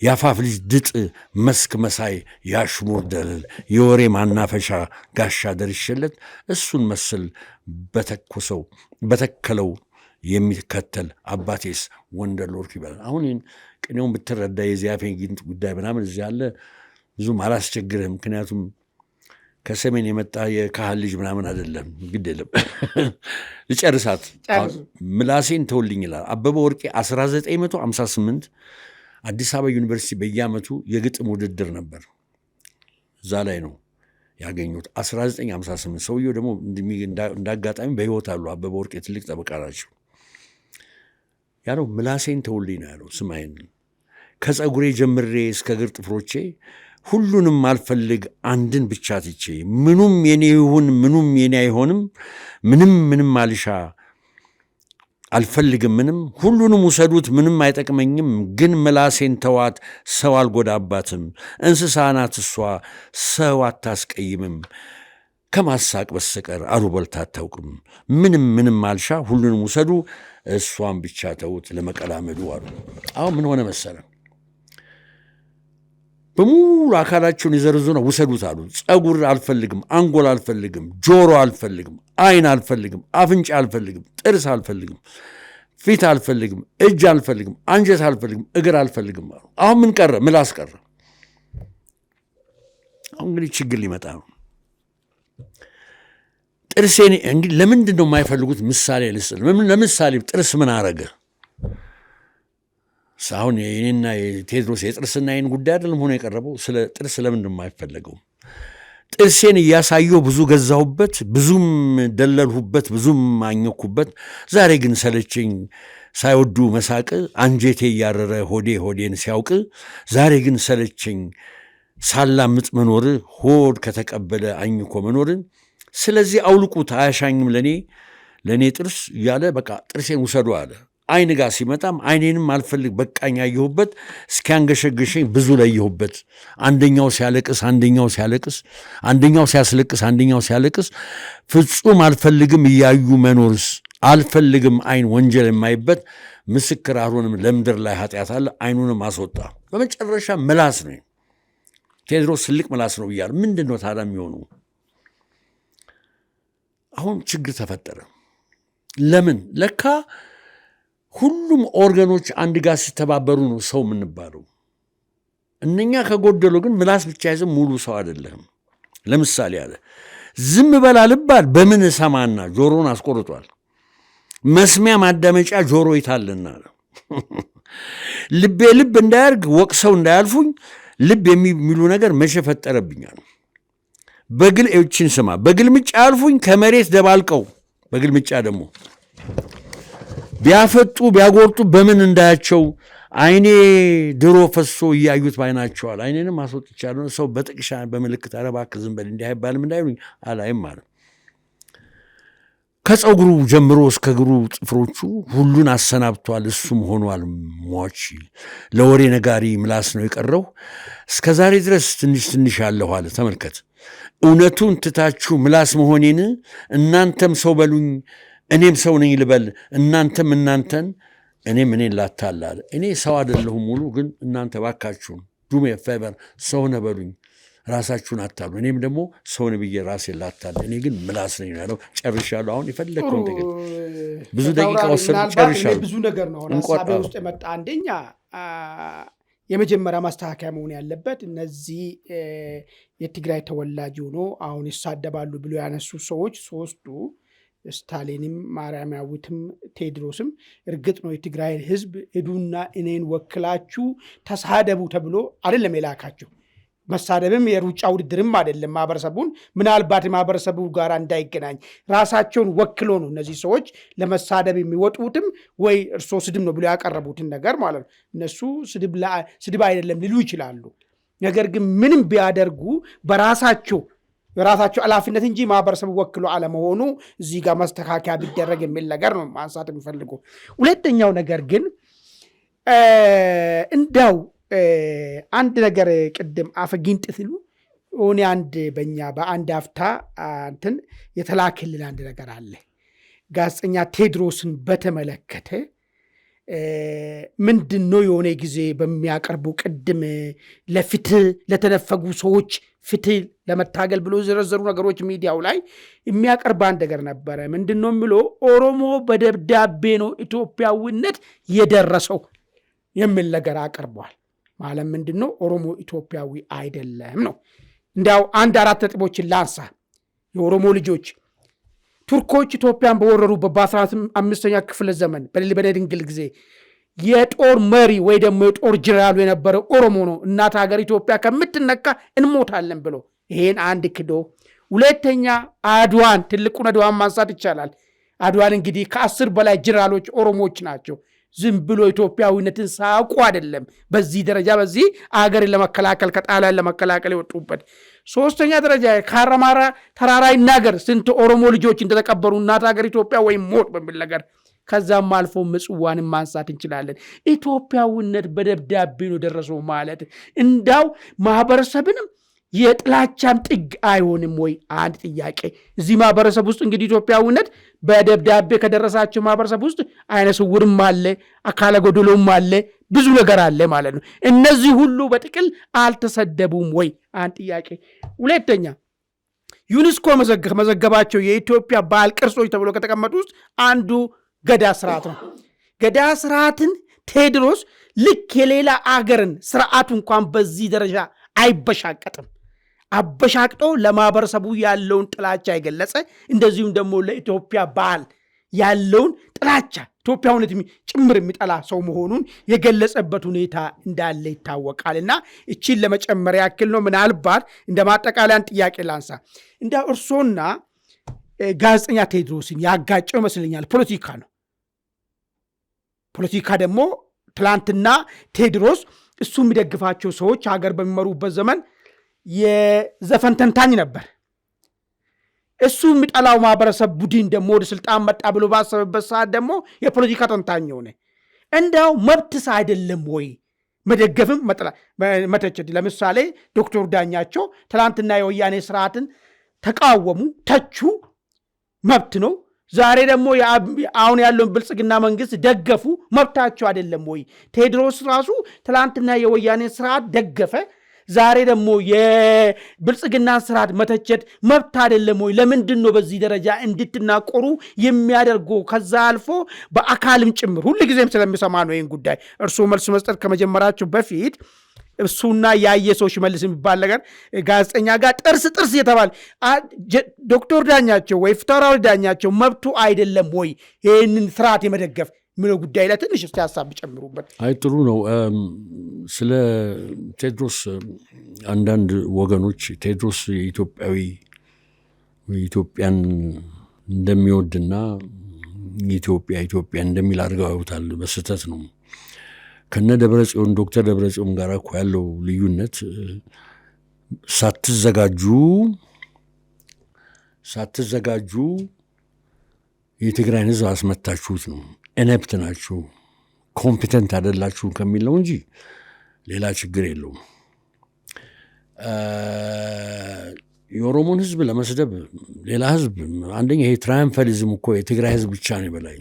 የአፋፍ ልጅ ድጥ መስክ መሳይ ያሽሙር ደለል የወሬ ማናፈሻ ጋሻ ደርሼለት እሱን መስል በተከለው የሚከተል አባቴስ ወንደሎርክ ይበላል። አሁን ቅኔውን ብትረዳ የዚያፌን ጊንጥ ጉዳይ ምናምን እዚህ ያለ ብዙም አላስቸግርህም። ምክንያቱም ከሰሜን የመጣ የካህን ልጅ ምናምን አይደለም። ግድ የለም ልጨርሳት። ምላሴን ተውልኝ ይላል አበበ ወርቄ 1958 አዲስ አበባ ዩኒቨርሲቲ በየዓመቱ የግጥም ውድድር ነበር። እዛ ላይ ነው ያገኙት 1958። ሰውየው ደግሞ እንዳጋጣሚ በሕይወት አሉ። አበበ ወርቄ ትልቅ ጠበቃ ናቸው። ያለው ምላሴን ተውልኝ ነው ያለው። ስማይን ከጸጉሬ ጀምሬ እስከ እግር ጥፍሮቼ ሁሉንም አልፈልግ አንድን ብቻ ትቼ ምኑም የኔ ይሁን ምኑም የኔ አይሆንም ምንም አልሻ አልፈልግም ምንም ሁሉንም ውሰዱት ምንም አይጠቅመኝም ግን ምላሴን ተዋት ሰው አልጎዳባትም እንስሳ ናት እሷ ሰው አታስቀይምም ከማሳቅ በስተቀር አሉባልታ አታውቅም ምንም አልሻ ሁሉንም ውሰዱ እሷን ብቻ ተውት ለመቀላመዱ አሉ። አሁን ምን ሆነ መሰለ በሙሉ አካላቸውን ይዘርዙ ነው ውሰዱት አሉ። ጸጉር አልፈልግም አንጎል አልፈልግም ጆሮ አልፈልግም አይን አልፈልግም አፍንጫ አልፈልግም ጥርስ አልፈልግም ፊት አልፈልግም እጅ አልፈልግም አንጀት አልፈልግም እግር አልፈልግም አሉ። አሁን ምን ቀረ? ምላስ ቀረ። አሁን እንግዲህ ችግር ሊመጣ ነው። ጥርሴን እንግዲህ ለምንድን ነው የማይፈልጉት? ምሳሌ ልስጥ። ለምሳሌ ጥርስ ምን አረገ? አሁን የኔና የቴድሮስ የጥርስና የኔን ጉዳይ አይደለም ሆኖ የቀረበው። ስለ ጥርስ ለምንድን ነው የማይፈለገው? ጥርሴን እያሳየው ብዙ ገዛሁበት፣ ብዙም ደለልሁበት፣ ብዙም አኘኩበት። ዛሬ ግን ሰለቸኝ ሳይወዱ መሳቅ፣ አንጀቴ እያረረ ሆዴን ሲያውቅ። ዛሬ ግን ሰለቸኝ ሳላምጥ መኖር፣ ሆድ ከተቀበለ አኝኮ መኖርን። ስለዚህ አውልቁት አያሻኝም ለእኔ ጥርስ እያለ በቃ ጥርሴን ውሰዱ አለ። አይን ጋር ሲመጣም አይኔንም አልፈልግ በቃኝ ያየሁበት እስኪያንገሸገሸኝ ብዙ ለየሁበት። አንደኛው ሲያለቅስ አንደኛው ሲያስለቅስ ፍጹም አልፈልግም እያዩ መኖርስ አልፈልግም አይን ወንጀል የማይበት ምስክር አልሆንም ለምድር ላይ ኃጢአት አለ አይኑንም አስወጣ። በመጨረሻ ምላስ ነው ቴድሮስ ትልቅ ምላስ ነው እያሉ ምንድን ነው ታዲያ የሚሆኑ? አሁን ችግር ተፈጠረ። ለምን? ለካ ሁሉም ኦርጋኖች አንድ ጋር ሲተባበሩ ነው ሰው የምንባለው። እነኛ ከጎደሉ ግን ምላስ ብቻ ይዘን ሙሉ ሰው አይደለም። ለምሳሌ አለ ዝም በላ ልባል በምን ሰማና ጆሮን አስቆርጧል። መስሚያ ማዳመጫ ጆሮ ይታልና ልቤ ልብ እንዳያርግ ወቅሰው እንዳያልፉኝ ልብ የሚሉ ነገር መቼ ፈጠረብኛል። በግልእችን ስማ በግልምጫ አልፉኝ ከመሬት ደባልቀው በግልምጫ ደግሞ ቢያፈጡ ቢያጎርጡ በምን እንዳያቸው አይኔ ድሮ ፈሶ እያዩት ባይናቸዋል። አይኔንም አስወጥቻለሁ። ሰው በጥቅሻ በምልክት አረባክ ዝም በል እንዲህ አይባልም እንዳይሉኝ አላይም ማለት ከፀጉሩ ጀምሮ እስከ እግሩ ጥፍሮቹ ሁሉን አሰናብቷል። እሱም ሆኗል ሟች። ለወሬ ነጋሪ ምላስ ነው የቀረው። እስከ ዛሬ ድረስ ትንሽ ያለሁ አለ። ተመልከት እውነቱን ትታችሁ ምላስ መሆኔን እናንተም ሰው በሉኝ እኔም ሰው ነኝ ልበል እናንተም እናንተን እኔም እኔን ላታላል። እኔ ሰው አይደለሁም ሙሉ ግን እናንተ ባካችሁን ዱሜ ፌቨር ሰው ነህ በሉኝ ራሳችሁን አታሉ። እኔም ደግሞ ሰውን ብዬ ራሴን ላታል። እኔ ግን ምላስ ነኝ ያለው። ጨርሻለሁ። አሁን የፈለግከውን ነገር ብዙ ደቂቃ ወሰድ ጨርሻለሁ። ብዙ ነገር ነው ሀሳቤ ውስጥ የመጣ አንደኛ የመጀመሪያ ማስተካከያ መሆን ያለበት እነዚህ የትግራይ ተወላጅ ሆኖ አሁን ይሳደባሉ ብሎ ያነሱ ሰዎች ሶስቱ ስታሊንም ማርያማዊትም ቴድሮስም እርግጥ ነው የትግራይ ህዝብ ሂዱና እኔን ወክላችሁ ተሳደቡ ተብሎ አይደለም የላካቸው። መሳደብም የሩጫ ውድድርም አይደለም። ማህበረሰቡን ምናልባት ማህበረሰቡ ጋር እንዳይገናኝ ራሳቸውን ወክሎ ነው እነዚህ ሰዎች ለመሳደብ የሚወጡትም ወይ እርሶ ስድብ ነው ብሎ ያቀረቡትን ነገር ማለት ነው። እነሱ ስድብ አይደለም ሊሉ ይችላሉ። ነገር ግን ምንም ቢያደርጉ በራሳቸው የራሳቸው ኃላፊነት እንጂ ማህበረሰቡ ወክሎ አለመሆኑ እዚህ ጋር ማስተካከያ ቢደረግ የሚል ነገር ነው ማንሳት የሚፈልገው። ሁለተኛው ነገር ግን እንዳው አንድ ነገር ቅድም አፈጊንጥ ሲሉ ሆነ አንድ በእኛ በአንድ አፍታ እንትን የተላከልን አንድ ነገር አለ። ጋዜጠኛ ቴድሮስን በተመለከተ ምንድነው የሆነ ጊዜ በሚያቀርቡ ቅድም ለፍትህ ለተነፈጉ ሰዎች ፍትህ ለመታገል ብሎ ዘረዘሩ ነገሮች ሚዲያው ላይ የሚያቀርብ አንድ ነገር ነበረ። ምንድነው የሚለው ኦሮሞ በደብዳቤ ነው ኢትዮጵያዊነት የደረሰው የሚል ነገር አቀርቧል። ማለት ምንድነው ኦሮሞ ኢትዮጵያዊ አይደለም ነው። እንዲያው አንድ አራት ነጥቦችን ላንሳ። የኦሮሞ ልጆች ቱርኮች ኢትዮጵያን በወረሩበት በ15ኛ ክፍለ ዘመን በድንግል ጊዜ የጦር መሪ ወይ ደግሞ የጦር ጀነራሉ የነበረ ኦሮሞ ነው። እናት ሀገር ኢትዮጵያ ከምትነካ እንሞታለን ብሎ ይሄን አንድ ክዶ፣ ሁለተኛ አድዋን ትልቁን አድዋን ማንሳት ይቻላል። አድዋን እንግዲህ ከ10 በላይ ጀነራሎች ኦሮሞዎች ናቸው። ዝም ብሎ ኢትዮጵያዊነትን ሳያውቁ አይደለም በዚህ ደረጃ በዚህ አገርን ለመከላከል ከጣሊያን ለመከላከል የወጡበት። ሶስተኛ ደረጃ ካራማራ ተራራ ይናገር ስንት ኦሮሞ ልጆች እንደተቀበሩ እናት ሀገር ኢትዮጵያ ወይም ሞት በሚል ነገር ከዛም አልፎ ምጽዋንም ማንሳት እንችላለን። ኢትዮጵያዊነት በደብዳቤ ነው ደረሰው ማለት እንዳው ማህበረሰብንም የጥላቻም ጥግ አይሆንም ወይ? አንድ ጥያቄ እዚህ ማህበረሰብ ውስጥ እንግዲህ ኢትዮጵያዊነት በደብዳቤ ከደረሳቸው ማህበረሰብ ውስጥ አይነ ስውርም አለ፣ አካለ ጎደሎም አለ፣ ብዙ ነገር አለ ማለት ነው። እነዚህ ሁሉ በጥቅል አልተሰደቡም ወይ? አንድ ጥያቄ። ሁለተኛ ዩኔስኮ መዘገባቸው የኢትዮጵያ ባህል ቅርሶች ተብሎ ከተቀመጡ ውስጥ አንዱ ገዳ ስርዓት ነው። ገዳ ስርዓትን ቴዎድሮስ ልክ የሌላ አገርን ስርዓቱ እንኳን በዚህ ደረጃ አይበሻቀጥም። አበሻቅጦ ለማህበረሰቡ ያለውን ጥላቻ የገለጸ እንደዚሁም ደግሞ ለኢትዮጵያ ባህል ያለውን ጥላቻ ኢትዮጵያውነት ጭምር የሚጠላ ሰው መሆኑን የገለጸበት ሁኔታ እንዳለ ይታወቃልና እቺን ለመጨመር ያክል ነው። ምናልባት እንደ ማጠቃለያን ጥያቄ ላንሳ። እንደ እርሶና ጋዜጠኛ ቴዎድሮስን ያጋጨው ይመስለኛል ፖለቲካ ነው። ፖለቲካ ደግሞ ትላንትና ቴዎድሮስ እሱ የሚደግፋቸው ሰዎች ሀገር በሚመሩበት ዘመን የዘፈን ተንታኝ ነበር። እሱ የሚጠላው ማህበረሰብ ቡድን ደግሞ ወደ ስልጣን መጣ ብሎ ባሰበበት ሰዓት ደግሞ የፖለቲካ ተንታኝ ሆነ። እንዳው መብትስ አይደለም ወይ መደገፍም መተቸት? ለምሳሌ ዶክተር ዳኛቸው ትላንትና የወያኔ ስርዓትን ተቃወሙ፣ ተቹ፣ መብት ነው። ዛሬ ደግሞ አሁን ያለውን ብልጽግና መንግስት ደገፉ፣ መብታቸው አይደለም ወይ? ቴዎድሮስ ራሱ ትላንትና የወያኔ ስርዓት ደገፈ፣ ዛሬ ደግሞ የብልጽግና ስርዓት መተቸት መብት አይደለም ወይ? ለምንድን ነው በዚህ ደረጃ እንድትናቆሩ የሚያደርገው? ከዛ አልፎ በአካልም ጭምር ሁልጊዜም ስለሚሰማ ነው ይህን ጉዳይ እርሱ መልስ መስጠት ከመጀመራቸው በፊት እሱና ያየ ሰው ሽመልስ የሚባል ነገር ጋዜጠኛ ጋር ጥርስ የተባለ ዶክተር ዳኛቸው ወይ ፍትሐዊ ዳኛቸው መብቱ አይደለም ወይ ይህንን ስርዓት የመደገፍ ምን ጉዳይ ላይ ትንሽ እስቲ ሐሳብ ጨምሩበት። አይ ጥሩ ነው። ስለ ቴዎድሮስ አንዳንድ ወገኖች ቴዎድሮስ ኢትዮጵያን እንደሚወድና ኢትዮጵያ እንደሚል አድርገው ያዩታል። በስህተት ነው። ከነ ደብረጽዮን ዶክተር ደብረጽዮን ጋር እኮ ያለው ልዩነት ሳትዘጋጁ የትግራይን ህዝብ አስመታችሁት ነው። ኢነፕት ናችሁ፣ ኮምፒተንት አይደላችሁ ከሚል ነው እንጂ ሌላ ችግር የለውም። የኦሮሞን ህዝብ ለመስደብ ሌላ ህዝብ አንደኛ ይሄ ትራያንፈሊዝም እኮ የትግራይ ህዝብ ብቻ ነው በላይ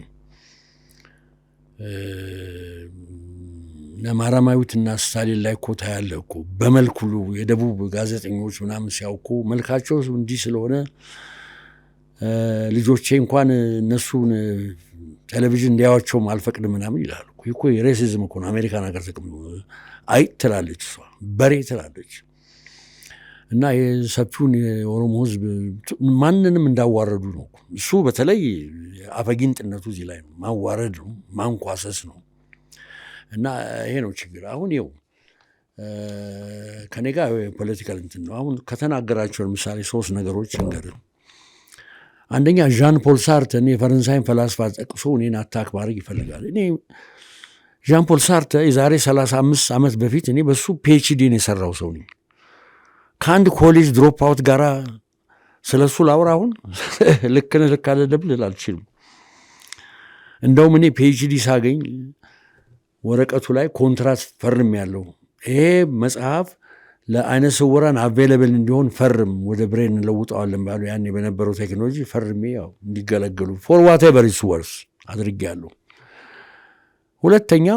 ነማራማዊትና ስታሊን ላይ እኮ ታያለ እኮ በመልኩ የደቡብ ጋዜጠኞች ምናምን ሲያውቁ መልካቸው እንዲህ ስለሆነ ልጆቼ እንኳን እነሱን ቴሌቪዥን እንዲያዋቸውም አልፈቅድም ምናምን ይላሉ እኮ። የሬሲዝም እኮ ነው። አሜሪካን ሀገር ጥቅም አይ ትላለች እሷ በሬ ትላለች። እና የሰፊውን የኦሮሞ ህዝብ ማንንም እንዳዋረዱ ነው እሱ። በተለይ አፈጊንጥነቱ እዚህ ላይ ነው። ማዋረድ ነው፣ ማንኳሰስ ነው። እና ይሄ ነው ችግር። አሁን ይኸው ከኔ ጋር ፖለቲካል እንትን ነው። አሁን ከተናገራቸው ለምሳሌ 3 ነገሮች እንገር። አንደኛ ዣን ፖል ሳርተን የፈረንሳይን ፈላስፋ ጠቅሶ እኔን አታክ ማድረግ ይፈልጋል። እኔ ዣን ፖል ሳርተ የዛሬ 35 ዓመት በፊት እኔ በሱ ፒኤችዲን የሰራው ሰው ነኝ። ከአንድ ኮሌጅ ድሮፕ አውት ጋራ ስለሱ ላውራ አሁን ልክ አይደለም ልል አልችልም። እንደውም እኔ ፒኤችዲ ሳገኝ ወረቀቱ ላይ ኮንትራት ፈርም ያለው ይሄ መጽሐፍ ለአይነ ስውራን አቬለብል እንዲሆን ፈርም፣ ወደ ብሬን እንለውጠዋለን ባሉ ያኔ በነበረው ቴክኖሎጂ ፈርሜ ያው እንዲገለገሉ ፎር ዋቴቨር ኢትስ ወርስ አድርጌያለሁ። ሁለተኛ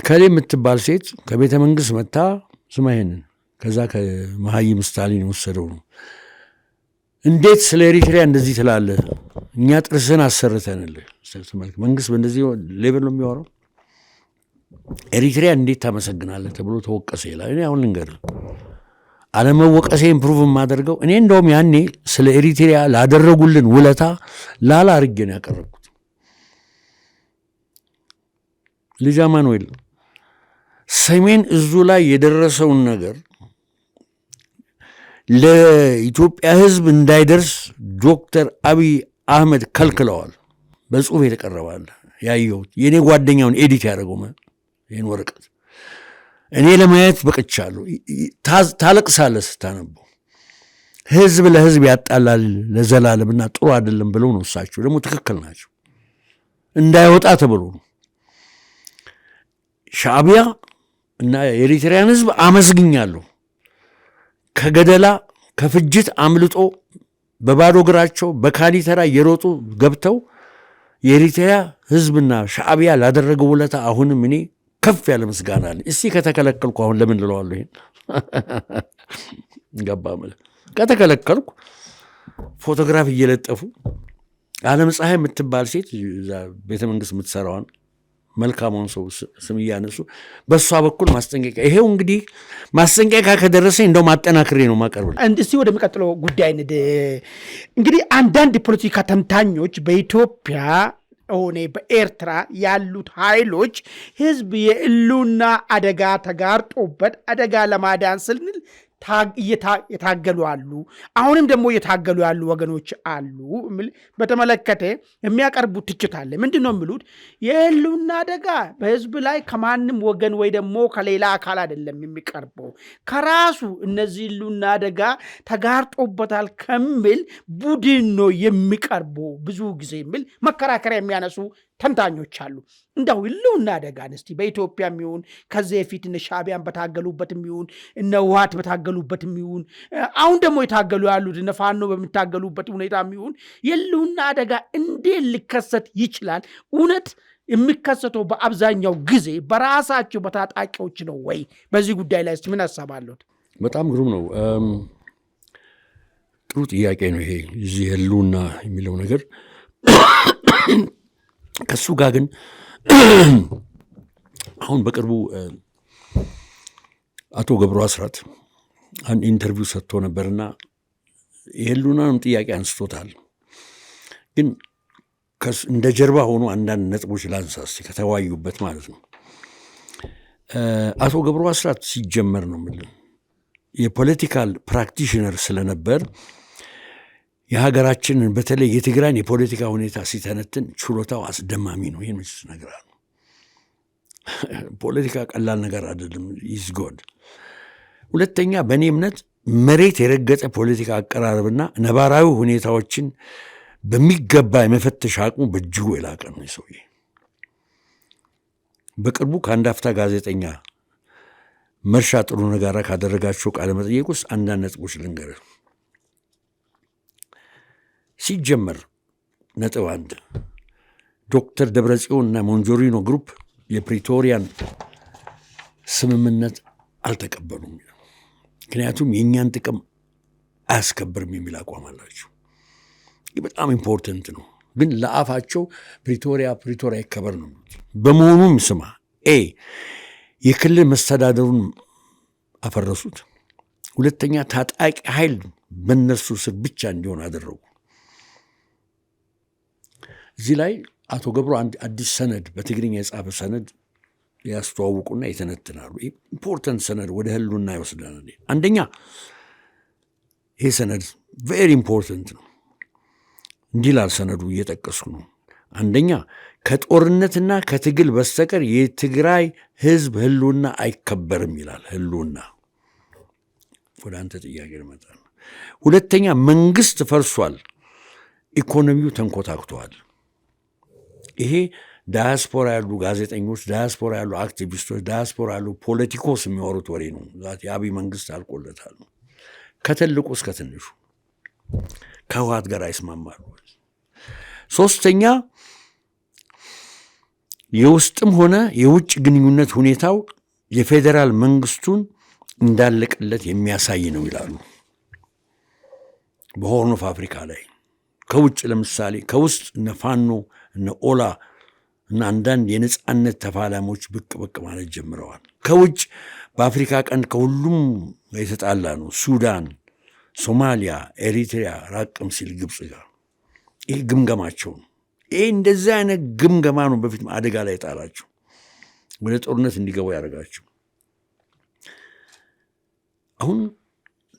ከሌ የምትባል ሴት ከቤተ መንግስት መታ ስማ ይሄንን ከዛ ከመሀይም ስታሊን የወሰደው ነው። እንዴት ስለ ኤሪትሪያ እንደዚህ ትላለህ? እኛ ጥርስን አሰርተንልህ። መንግስት በእንደዚህ ሌቨል ነው የሚያወራው። ኤሪትሪያ እንዴት ታመሰግናለህ ተብሎ ተወቀሰ ይላል። እኔ አሁን ልንገርህ አለመወቀሴ ኢምፕሩቭ የማደርገው እኔ እንደውም ያኔ ስለ ኤሪትሪያ ላደረጉልን ውለታ ላላ አድርጌ ነው ያቀረብኩት። ልጅ አማኑኤል ሰሜን እዙ ላይ የደረሰውን ነገር ለኢትዮጵያ ህዝብ እንዳይደርስ ዶክተር አብይ አህመድ ከልክለዋል። በጽሁፍ የተቀረባለ ያየሁት የእኔ ጓደኛውን ኤዲት ያደረገው ይህን ወረቀት እኔ ለማየት በቅቻለሁ። ታለቅሳለህ ስታነበው። ህዝብ ለህዝብ ያጣላል ለዘላለምና ጥሩ አይደለም ብለው ነው እሳቸው ደግሞ ትክክል ናቸው። እንዳይወጣ ተብሎ ሻዕቢያ እና የኤሪትሪያን ህዝብ አመስግኛለሁ። ከገደላ ከፍጅት አምልጦ በባዶ እግራቸው በካሊተራ እየሮጡ ገብተው የኤሪትሪያ ህዝብና ሻዕቢያ ላደረገው ውለታ አሁንም እኔ ከፍ ያለ ምስጋና አለ። እስቲ ከተከለከልኩ አሁን ለምን ልለዋለሁ? ይሄን ገባ ማለት ከተከለከልኩ ፎቶግራፍ እየለጠፉ ዓለም ፀሐይ የምትባል ሴት ቤተ መንግስት የምትሰራዋን መልካሙን ሰው ስም እያነሱ በእሷ በኩል ማስጠንቀቂያ። ይሄው እንግዲህ ማስጠንቀቂያ ከደረሰኝ እንደው ማጠናክሬ ነው ማቀርብ። እስቲ ወደሚቀጥለው ጉዳይ እንግዲህ አንዳንድ የፖለቲካ ተንታኞች በኢትዮጵያ ሆነ በኤርትራ ያሉት ኃይሎች ህዝብ የህልውና አደጋ ተጋርጦበት አደጋ ለማዳን ስንል የታገሉ አሉ። አሁንም ደግሞ እየታገሉ ያሉ ወገኖች አሉ። በተመለከተ የሚያቀርቡ ትችት አለ። ምንድን ነው የሚሉት? የህልውና አደጋ በህዝብ ላይ ከማንም ወገን ወይ ደግሞ ከሌላ አካል አይደለም የሚቀርበው፣ ከራሱ እነዚህ ህልውና አደጋ ተጋርጦበታል ከሚል ቡድን ነው የሚቀርበው ብዙ ጊዜ የሚል መከራከሪያ የሚያነሱ ተንታኞች አሉ። እንደው ህልውና አደጋን እስቲ በኢትዮጵያ የሚሆን ከዚህ በፊት እነ ሻዕቢያን በታገሉበት የሚሆን እነ ህወሓት በታገሉበት የሚሆን አሁን ደግሞ የታገሉ ያሉት እነ ፋኖ በሚታገሉበት ሁኔታ የሚሆን የህልውና አደጋ እንዴት ሊከሰት ይችላል? እውነት የሚከሰተው በአብዛኛው ጊዜ በራሳቸው በታጣቂዎች ነው ወይ? በዚህ ጉዳይ ላይ እስቲ ምን አሳባለሁት? በጣም ግሩም ነው። ጥሩ ጥያቄ ነው ይሄ እዚህ ህልውና የሚለው ነገር። ከሱ ጋር ግን አሁን በቅርቡ አቶ ገብሩ አስራት አንድ ኢንተርቪው ሰጥቶ ነበርና የህልውናንም ጥያቄ አንስቶታል። ግን እንደ ጀርባ ሆኖ አንዳንድ ነጥቦች ላንሳ እስቲ ከተወያዩበት ማለት ነው። አቶ ገብሩ አስራት ሲጀመር ነው የምልህ የፖለቲካል ፕራክቲሽነር ስለነበር የሀገራችንን በተለይ የትግራይን የፖለቲካ ሁኔታ ሲተነትን ችሎታው አስደማሚ ነው። ይህን ምችስ ነገር አለ። ፖለቲካ ቀላል ነገር አይደለም። ኢዝ ጎድ። ሁለተኛ በእኔ እምነት መሬት የረገጠ ፖለቲካ አቀራረብና ነባራዊ ሁኔታዎችን በሚገባ የመፈተሽ አቅሙ በእጅጉ የላቀ ነው ሰውዬ። በቅርቡ ከአንድ አፍታ ጋዜጠኛ መርሻ ጥሩ ነጋራ ካደረጋቸው ቃለ መጠይቅ ውስጥ አንዳንድ ነጥቦች ልንገርህ። ሲጀመር ነጥብ 1 ዶክተር ደብረጽዮን እና ሞንጆሪኖ ግሩፕ የፕሪቶሪያን ስምምነት አልተቀበሉም። ምክንያቱም የእኛን ጥቅም አያስከብርም የሚል አቋም አላቸው። ይህ በጣም ኢምፖርተንት ነው። ግን ለአፋቸው ፕሪቶሪያ ይከበር ነው። በመሆኑም ስማ የክልል መስተዳደሩን አፈረሱት። ሁለተኛ ታጣቂ ኃይል በነሱ ስር ብቻ እንዲሆን አደረጉ። እዚህ ላይ አቶ ገብሩ አዲስ ሰነድ በትግርኛ የጻፈ ሰነድ ያስተዋውቁና ይተነትናሉ። ኢምፖርተንት ሰነድ ወደ ህልውና ይወስዳል። አንደኛ ይሄ ሰነድ ቬሪ ኢምፖርተንት ነው። እንዲህ ይላል ሰነዱ፣ እየጠቀስኩ ነው። አንደኛ ከጦርነትና ከትግል በስተቀር የትግራይ ህዝብ ህልውና አይከበርም ይላል። ህልውና ወደ አንተ ጥያቄ ልመጣ ነው። ሁለተኛ መንግስት ፈርሷል፣ ኢኮኖሚው ተንኮታክቷል። ይሄ ዳያስፖራ ያሉ ጋዜጠኞች፣ ዳያስፖራ ያሉ አክቲቪስቶች፣ ዳያስፖራ ያሉ ፖለቲኮስ የሚወሩት ወሬ ነው። የአብይ መንግስት አልቆለታል። ከትልቁ እስከ ትንሹ ከህወሓት ጋር አይስማማሉ። ሶስተኛ የውስጥም ሆነ የውጭ ግንኙነት ሁኔታው የፌዴራል መንግስቱን እንዳለቅለት የሚያሳይ ነው ይላሉ። በሆርን ኦፍ አፍሪካ ላይ ከውጭ ለምሳሌ ከውስጥ እነ ፋኖ እነ ኦላ እና አንዳንድ የነጻነት ተፋላሞች ብቅ ማለት ጀምረዋል። ከውጭ በአፍሪካ ቀንድ ከሁሉም የተጣላ ነው። ሱዳን፣ ሶማሊያ፣ ኤሪትሪያ፣ ራቅም ሲል ግብፅ ጋር። ይህ ግምገማቸው ነው። ይህ እንደዚህ አይነት ግምገማ ነው በፊት አደጋ ላይ ጣላቸው፣ ወደ ጦርነት እንዲገቡ ያደረጋቸው። አሁን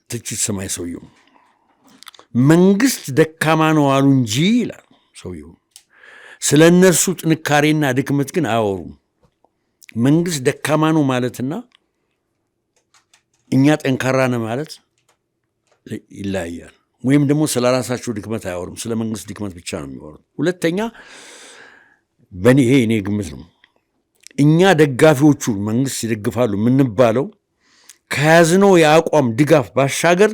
ትችት ሰማይ ሰውየው መንግስት ደካማ ነው አሉ እንጂ ይላል ሰውየው። ስለ እነርሱ ጥንካሬና ድክመት ግን አያወሩም። መንግስት ደካማ ነው ማለትና እኛ ጠንካራ ነው ማለት ይለያያል። ወይም ደግሞ ስለ ራሳቸው ድክመት አያወሩም፣ ስለ መንግስት ድክመት ብቻ ነው የሚወሩት። ሁለተኛ በእኔ ይሄ እኔ ግምት ነው። እኛ ደጋፊዎቹ መንግስት ይደግፋሉ የምንባለው ከያዝነው የአቋም ድጋፍ ባሻገር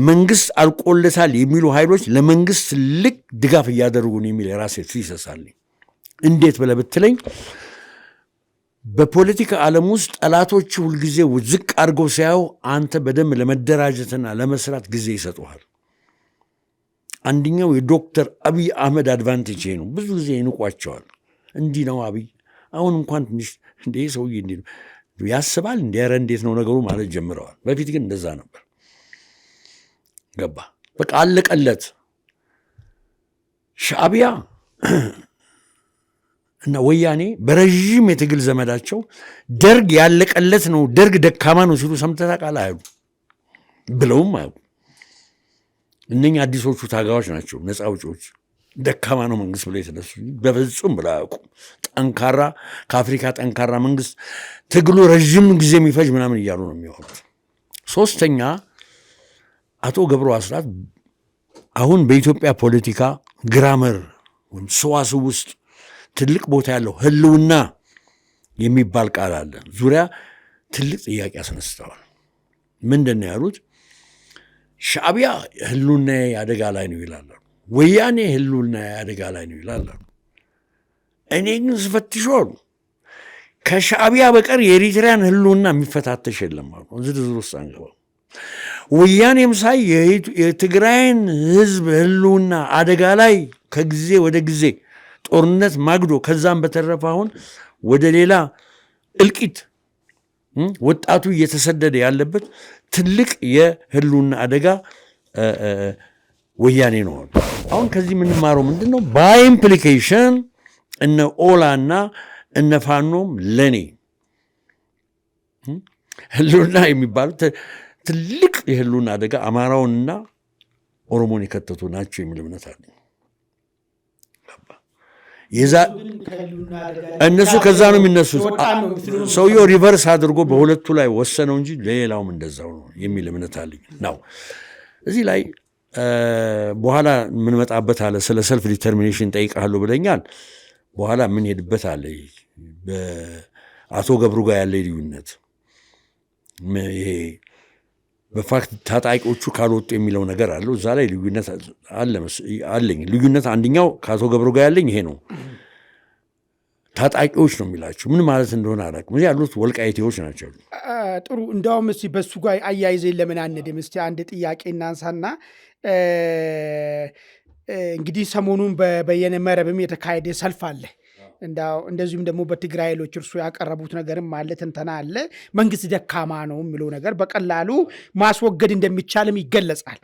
መንግስት አልቆለታል የሚሉ ኃይሎች ለመንግስት ትልቅ ድጋፍ እያደረጉ ነው የሚል የራሴ ትይሰሳለኝ። እንዴት ብለህ ብትለኝ በፖለቲካ ዓለም ውስጥ ጠላቶች ሁልጊዜ ዝቅ አድርገው ሲያዩ አንተ በደንብ ለመደራጀትና ለመስራት ጊዜ ይሰጡሃል። አንደኛው የዶክተር አብይ አህመድ አድቫንቴጅ ነው። ብዙ ጊዜ ይንቋቸዋል። እንዲህ ነው አብይ አሁን እንኳን ትንሽ እንደ ሰውዬ እንዲህ ነው ያስባል ኧረ እንዴት ነው ነገሩ ማለት ጀምረዋል። በፊት ግን እንደዛ ነበር። ገባ በቃ አለቀለት። ሻዕቢያ እና ወያኔ በረዥም የትግል ዘመዳቸው ደርግ ያለቀለት ነው፣ ደርግ ደካማ ነው ሲሉ ሰምተህ ታውቃለህ? አይሉ ብለውም አያውቁ። እነኛ አዲሶቹ ታጋዮች ናቸው፣ ነፃ አውጪዎች። ደካማ ነው መንግስት ብለው የተነሱ በፍጹም ብለው አያውቁም። ጠንካራ ከአፍሪካ ጠንካራ መንግስት ትግሉ ረዥም ጊዜ የሚፈጅ ምናምን እያሉ ነው የሚሆኑት። ሶስተኛ አቶ ገብሩ አስራት አሁን በኢትዮጵያ ፖለቲካ ግራመር ወይም ሰዋስው ውስጥ ትልቅ ቦታ ያለው ህልውና የሚባል ቃል አለ ዙሪያ ትልቅ ጥያቄ አስነስተዋል። ምንድን ነው ያሉት? ሻዕቢያ ህልውና አደጋ ላይ ነው ይላሉ፣ ወያኔ ህልውና አደጋ ላይ ነው ይላሉ። እኔ ግን ስፈትሾ ከሻዕቢያ በቀር የኤሪትሪያን ህልውና የሚፈታተሽ የለም አሉ። ዝርዝር ውስጥ አንገባም። ወያኔም ሳይ የትግራይን ህዝብ ህልውና አደጋ ላይ ከጊዜ ወደ ጊዜ ጦርነት ማግዶ ከዛም በተረፈ አሁን ወደ ሌላ እልቂት ወጣቱ እየተሰደደ ያለበት ትልቅ የህልውና አደጋ ወያኔ ነው። አሁን ከዚህ የምንማረው ምንድን ነው? በኢምፕሊኬሽን እነ ኦላና እነ ፋኖም ለኔ ህልውና የሚባሉት ትልቅ የህልውና አደጋ አማራውንና ኦሮሞን የከተቱ ናቸው የሚል እምነት አለ። እነሱ ከዛ ነው የሚነሱት። ሰውየው ሪቨርስ አድርጎ በሁለቱ ላይ ወሰነው እንጂ ሌላውም እንደዛው ነው የሚል እምነት አለኝ ነው። እዚህ ላይ በኋላ የምንመጣበት አለ። ስለ ሰልፍ ዲተርሚኔሽን ጠይቃለሁ ብለኛል። በኋላ የምንሄድበት አለ። በአቶ ገብሩ ጋር ያለ ልዩነት ይሄ በፋክት ታጣቂዎቹ ካልወጡ የሚለው ነገር አለው። እዛ ላይ ልዩነት አለኝ። ልዩነት አንደኛው ከአቶ ገብሩ ጋር ያለኝ ይሄ ነው። ታጣቂዎች ነው የሚላቸው ምን ማለት እንደሆነ አላውቅም። እዚህ ያሉት ወልቃይቴዎች ናቸው። ጥሩ። እንዳውም እስኪ በሱ ጋር አያይዘን ለምን አንድም እስኪ አንድ ጥያቄ እናንሳና እንግዲህ ሰሞኑን በበየነ መረብም የተካሄደ ሰልፍ አለ። እንደዚሁም ደግሞ በትግራይ ኃይሎች እርሱ ያቀረቡት ነገርም አለ፣ ትንተና አለ። መንግስት ደካማ ነው የሚለው ነገር በቀላሉ ማስወገድ እንደሚቻልም ይገለጻል።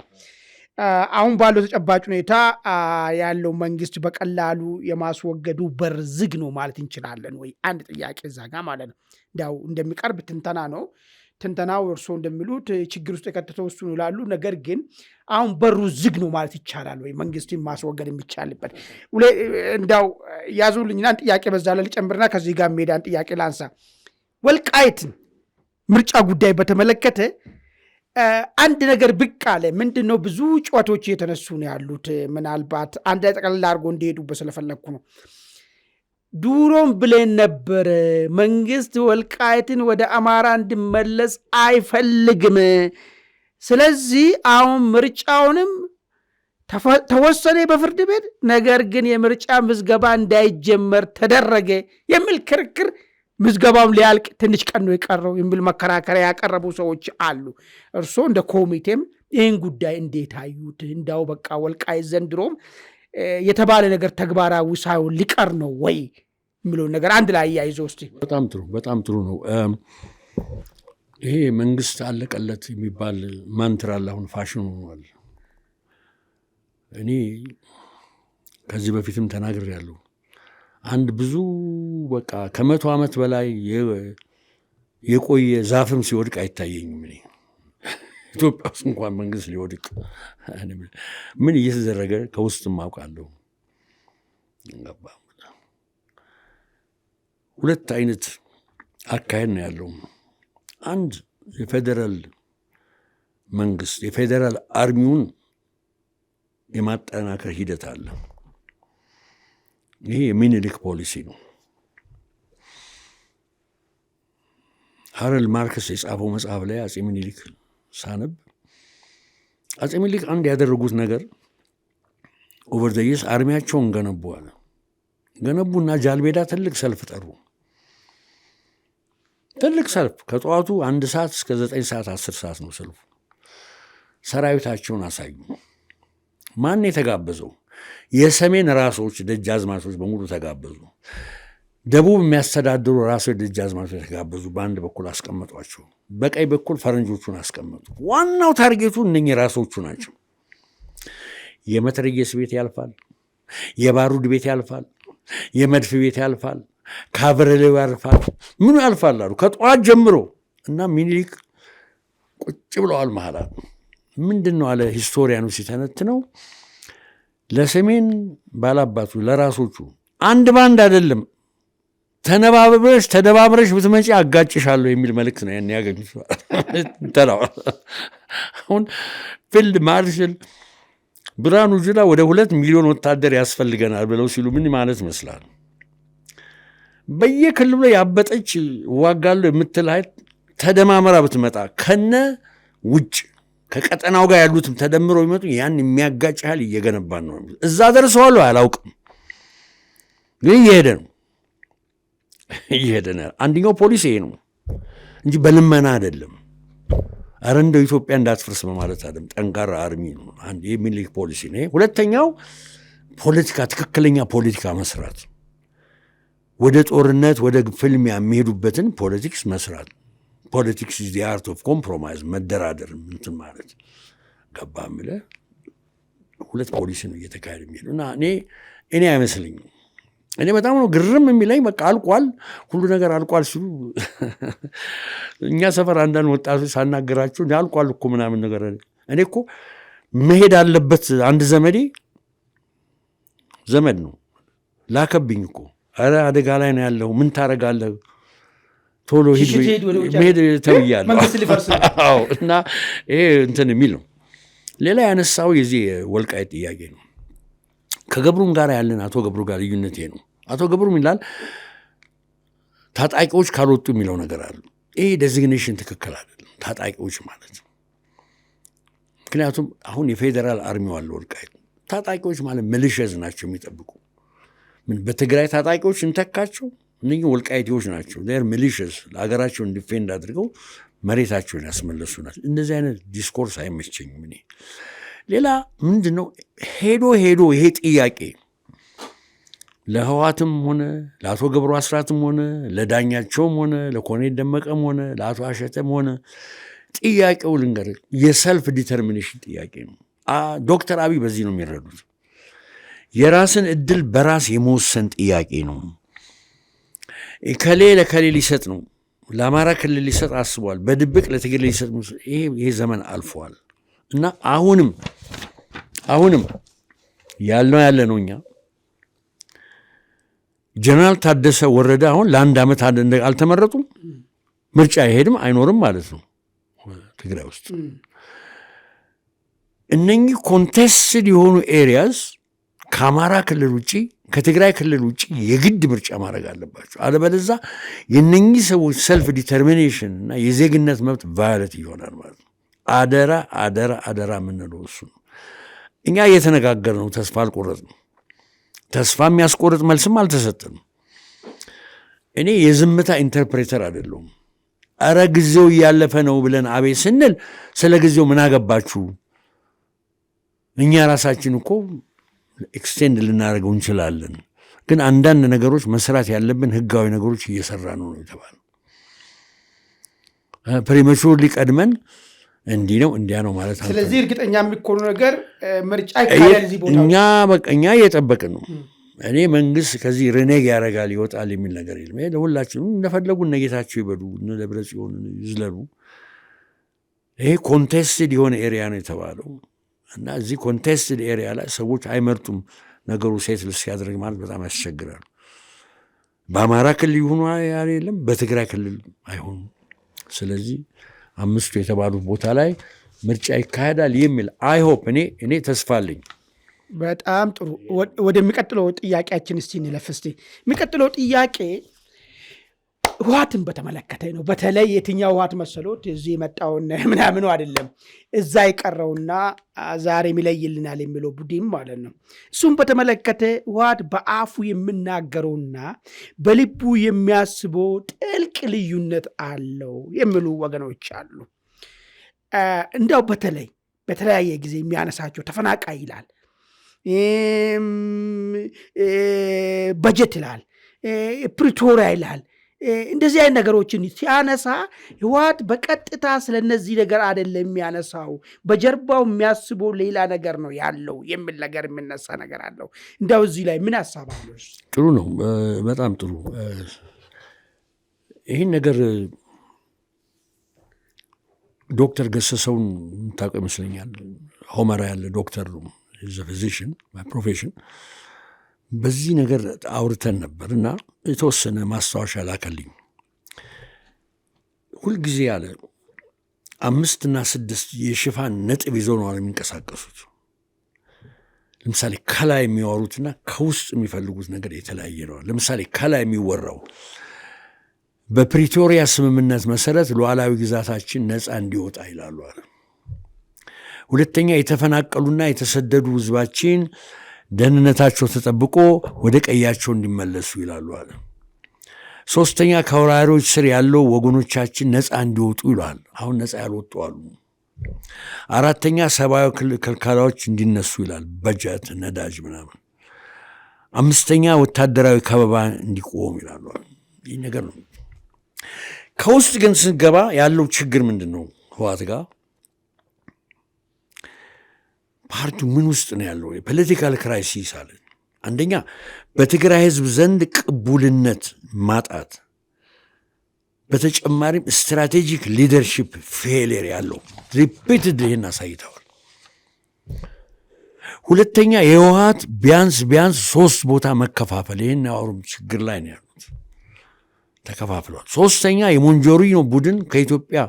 አሁን ባለው ተጨባጭ ሁኔታ ያለው መንግስት በቀላሉ የማስወገዱ በር ዝግ ነው ማለት እንችላለን ወይ? አንድ ጥያቄ እዛ ጋር ማለት ነው። እንዳው እንደሚቀርብ ትንተና ነው። ትንተናው እርሶ እንደሚሉት ችግር ውስጥ የከተተው እሱ ነው ይላሉ። ነገር ግን አሁን በሩ ዝግ ነው ማለት ይቻላል ወይ? መንግስትን ማስወገድ የሚቻልበት እንዳው ያዙልኝና ጥያቄ በዛ ላይ ልጨምርና ከዚህ ጋር ሜዳን ጥያቄ ላንሳ። ወልቃይትን ምርጫ ጉዳይ በተመለከተ አንድ ነገር ብቅ አለ። ምንድን ነው? ብዙ ጨዋታዎች እየተነሱ ነው ያሉት። ምናልባት አንድ ላይ ጠቅላላ አድርጎ እንዲሄዱበት ስለፈለግኩ ነው። ዱሮም ብለን ነበር መንግስት ወልቃይትን ወደ አማራ እንዲመለስ አይፈልግም። ስለዚህ አሁን ምርጫውንም ተወሰነ በፍርድ ቤት፣ ነገር ግን የምርጫ ምዝገባ እንዳይጀመር ተደረገ የሚል ክርክር፣ ምዝገባም ሊያልቅ ትንሽ ቀን ነው የቀረው የሚል መከራከሪያ ያቀረቡ ሰዎች አሉ። እርስዎ እንደ ኮሚቴም ይህን ጉዳይ እንዴት አዩት? እንዳው በቃ ወልቃይት ዘንድሮም የተባለ ነገር ተግባራዊ ሳይሆን ሊቀር ነው ወይ የሚለውን ነገር አንድ ላይ ያይዞ እስቲ። በጣም ጥሩ ነው። ይሄ መንግስት አለቀለት የሚባል ማንትራ አለ፣ አሁን ፋሽን ሆኗል። እኔ ከዚህ በፊትም ተናግሬያለሁ። አንድ ብዙ በቃ ከ100 ዓመት በላይ የቆየ ዛፍም ሲወድቅ አይታየኝም። እኔ ኢትዮጵያ ውስጥ እንኳን መንግስት ሊወድቅ ምን እየተደረገ ከውስጥም አውቃለሁ። ሁለት አይነት አካሄድ ነው ያለው። አንድ የፌዴራል መንግስት የፌዴራል አርሚውን የማጠናከር ሂደት አለ። ይሄ የሚኒሊክ ፖሊሲ ነው። ሃረል ማርክስ የጻፈው መጽሐፍ ላይ አጼ ሚኒሊክ ሳነብ አጼ ሚኒሊክ አንድ ያደረጉት ነገር ኦቨር ዘ ይርስ አርሚያቸውን ገነቡና ጃልሜዳ ትልቅ ሰልፍ ጠሩ። ትልቅ ሰልፍ ከጠዋቱ 1 ሰዓት እስከ 9 ሰዓት 10 ሰዓት ነው ሰልፉ። ሰራዊታቸውን አሳዩ። ማን የተጋበዘው? የሰሜን ራሶች ደጃዝማቾች በሙሉ ተጋበዙ። ደቡብ የሚያስተዳድሩ ራሶች ደጃዝማቾች ተጋበዙ። በአንድ በኩል አስቀመጧቸው፣ በቀኝ በኩል ፈረንጆቹን አስቀመጡ። ዋናው ታርጌቱ እነኚህ ራሶቹ ናቸው። የመትረየስ ቤት ያልፋል፣ የባሩድ ቤት ያልፋል፣ የመድፍ ቤት ያልፋል፣ ካቨሬሌው ያልፋል፣ ምኑ ያልፋል አሉ ከጠዋት ጀምሮ። እና ሚኒሊክ ቁጭ ብለዋል መሀላት። ምንድን ነው አለ ሂስቶሪያኑ ሲተነትነው፣ ለሰሜን ባላባቱ ለራሶቹ አንድ ባንድ አይደለም ተደባብረሽ ብትመጪ አጋጭሻለሁ የሚል መልእክት ነው ያን ያገኙት። አሁን ፊልድ ማርሻል ብርሃኑ ጁላ ወደ 2 ሚሊዮን ወታደር ያስፈልገናል ብለው ሲሉ ምን ማለት ይመስላል? በየክልሉ ላይ ያበጠች ዋጋለሁ የምትል ኃይል ተደማመራ ብትመጣ ከነ ውጭ ከቀጠናው ጋር ያሉትም ተደምረው ይመጡ ያን የሚያጋጭ ኃይል እየገነባን ነው። እዛ ደርሰዋል አላውቅም፣ ግን እየሄደ ነው። አንደኛው ፖሊሲ ይሄ ነው እንጂ በልመና አይደለም። አረ እንደው ኢትዮጵያ እንዳትፈርስ በማለት አይደለም። ጠንካራ አርሚ ነው። አንድ የሚኒሊክ ፖሊሲ ነው። ሁለተኛው ፖለቲካ፣ ትክክለኛ ፖለቲካ መስራት፣ ወደ ጦርነት ወደ ፍልሚያ የሚሄዱበትን ፖለቲክስ መስራት። ፖለቲክስ ኢዝ ዘ አርት ኦፍ ኮምፕሮማይዝ፣ መደራደር እንትን ማለት ገባ የሚለ ሁለት ፖሊሲ ነው እየተካሄደ የሚሄዱ እና እኔ አይመስለኝም። እኔ በጣም ነው ግርም የሚለኝ። በቃ አልቋል፣ ሁሉ ነገር አልቋል ሲሉ እኛ ሰፈር አንዳንድ ወጣቶች ሳናገራቸው አልቋል እኮ ምናምን ነገር። እኔ እኮ መሄድ አለበት አንድ ዘመድ ነው ላከብኝ እኮ። ኧረ አደጋ ላይ ነው ያለው፣ ምን ታረጋለህ? ቶሎ ሄድ ተብያለሁ። እና ይሄ እንትን የሚል ነው። ሌላ ያነሳው የዚህ ወልቃይት ጥያቄ ነው። ከገብሩም ጋር ያለን አቶ ገብሩ ጋር ልዩነት ነው። አቶ ገብሩም ይላል ታጣቂዎች ካልወጡ የሚለው ነገር አለ። ይሄ ዴዚግኔሽን ትክክል አይደለም፣ ታጣቂዎች ማለት ነው። ምክንያቱም አሁን የፌዴራል አርሚው አለ ወልቃይት። ታጣቂዎች ማለት ሚሊሺያዝ ናቸው የሚጠብቁ። ምን በትግራይ ታጣቂዎች እንተካቸው? እነኚህ ወልቃይቴዎች ናቸው። ር ሚሊሺያዝ ለሀገራቸውን ዲፌንድ አድርገው መሬታቸውን ያስመለሱ ናቸው። እንደዚህ አይነት ዲስኮርስ አይመቸኝም እኔ። ሌላ ምንድን ነው ሄዶ ይሄ ጥያቄ ለህዋትም ሆነ ለአቶ ገብሩ አስራትም ሆነ ለዳኛቸውም ሆነ ለኮሎኔል ደመቀም ሆነ ለአቶ አሸተም ሆነ ጥያቄው ልንገርህ የሰልፍ ዲተርሚኔሽን ጥያቄ ነው። ዶክተር አብይ በዚህ ነው የሚረዱት። የራስን እድል በራስ የመወሰን ጥያቄ ነው። ከሌ ለከሌ ሊሰጥ ነው። ለአማራ ክልል ሊሰጥ አስቧል። በድብቅ ለትግል ሊሰጥ። ይሄ ዘመን አልፏል። እና አሁንም ያለ ነው እኛ ጀነራል ታደሰ ወረደ አሁን ለአንድ ዓመት አልተመረጡም። ምርጫ አይሄድም አይኖርም ማለት ነው ትግራይ ውስጥ። እነኚህ ኮንቴስትድ የሆኑ ኤሪያዝ ከአማራ ክልል ውጭ ከትግራይ ክልል ውጭ የግድ ምርጫ ማድረግ አለባቸው። አለበለዚያ የእነኚህ ሰዎች ሰልፍ ዲተርሚኔሽን እና የዜግነት መብት ቫዮሌት ይሆናል ማለት ነው። አደራ የምንለው እሱ ነው። እኛ እየተነጋገር ነው። ተስፋ አልቆረጥንም። ተስፋ የሚያስቆርጥ መልስም አልተሰጠንም። እኔ የዝምታ ኢንተርፕሬተር አይደለሁም። አረ ጊዜው እያለፈ ነው ብለን አቤት ስንል ስለ ጊዜው ምን አገባችሁ? እኛ ራሳችን እኮ ኤክስቴንድ ልናደርገው እንችላለን። ግን አንዳንድ ነገሮች መስራት ያለብን ህጋዊ ነገሮች እየሰራ ነው የተባለው። ፕሪመቹር ሊቀድመን እንዲህ ነው እንዲያ ነው ማለት ነው። ስለዚህ እርግጠኛ የሚኮኑ ነገር ምርጫ ይካሄዳል እዚህ ቦታ እኛ እየጠበቅን ነው። እኔ መንግስት ከዚህ ሬኔግ ያደርጋል ይወጣል የሚል ነገር የለም። ለሁላችንም እንደፈለጉ እነጌታቸው ይበሉ፣ ደብረጽዮን ይዝለሉ። ይሄ ኮንቴስትድ የሆነ ኤሪያ ነው የተባለው እና እዚህ ኮንቴስትድ ኤሪያ ላይ ሰዎች አይመርጡም። ነገሩ ሴትል ሲያደርግ ማለት በጣም ያስቸግራል። በአማራ ክልል ይሁኑ የለም፣ በትግራይ ክልል አይሆኑም። ስለዚህ 5 የተባሉት ቦታ ላይ ምርጫ ይካሄዳል የሚል አይሆፕ እኔ ተስፋ አለኝ። በጣም ጥሩ። ወደሚቀጥለው ጥያቄያችን እስቲ እንለፍ። እስቲ የሚቀጥለው ጥያቄ ህወሓትን በተመለከተ ነው። በተለይ የትኛው ህወሓት መሰሎት? እዚህ የመጣውን ምናምኑ አይደለም፣ እዛ የቀረውና ዛሬም ይለይልናል የሚለው ቡድን ማለት ነው። እሱም በተመለከተ ህወሓት በአፉ የሚናገረውና በልቡ የሚያስበው ጥልቅ ልዩነት አለው የሚሉ ወገኖች አሉ። እንዲያው በተለይ በተለያየ ጊዜ የሚያነሳቸው ተፈናቃይ ይላል፣ በጀት ይላል፣ ፕሪቶሪያ ይላል። እንደዚህ አይነት ነገሮችን ሲያነሳ ህወሓት በቀጥታ ስለነዚህ ነገር አይደለም የሚያነሳው፣ በጀርባው የሚያስበው ሌላ ነገር ነው ያለው የሚል ነገር የሚነሳ ነገር አለው። እንዲያው እዚህ ላይ ምን ሀሳብ አለው? ጥሩ ነው፣ በጣም ጥሩ። ይህን ነገር ዶክተር ገሰሰውን ታውቀው ይመስለኛል። ሆመራ ያለ ዶክተር ነው፣ ፊዚሽን ፕሮፌሽን። በዚህ ነገር አውርተን ነበር እና የተወሰነ ማስታወሻ ላከልኝ። ሁልጊዜ ያለ 5 እና 6 የሽፋን ነጥብ ይዘው ነው የሚንቀሳቀሱት። ለምሳሌ ከላይ የሚያወሩትና ከውስጥ የሚፈልጉት ነገር የተለያየ ነው። ለምሳሌ ከላይ የሚወራው በፕሪቶሪያ ስምምነት መሰረት ሉዓላዊ ግዛታችን ነፃ እንዲወጣ ይላሉ አለ። ሁለተኛ የተፈናቀሉና የተሰደዱ ህዝባችን ደህንነታቸው ተጠብቆ ወደ ቀያቸው እንዲመለሱ ይላሉ አለ። ሶስተኛ ከወራሪዎች ስር ያለው ወገኖቻችን ነፃ እንዲወጡ ይላል። አሁን ነፃ ያልወጡ አሉ። አራተኛ ሰብአዊ ክልከላዎች እንዲነሱ ይላል፣ በጀት፣ ነዳጅ ምናምን። አምስተኛ ወታደራዊ ከበባ እንዲቆም ይላሉ። ይህ ነገር ነው። ከውስጥ ግን ስንገባ ያለው ችግር ምንድን ነው? ህወሓት ጋር ፓርቲው ምን ውስጥ ነው ያለው? የፖለቲካል ክራይሲስ አለ። አንደኛ በትግራይ ህዝብ ዘንድ ቅቡልነት ማጣት፣ በተጨማሪም ስትራቴጂክ ሊደርሺፕ ፌሌር ያለው ሪፒትድ ይህን አሳይተዋል። ሁለተኛ የህወሓት ቢያንስ 3 ቦታ መከፋፈል፣ ይህን ያወሩም ችግር ላይ ነው ያሉት፣ ተከፋፍለዋል። ሶስተኛ የሞንጆሪኖ ቡድን ከኢትዮጵያ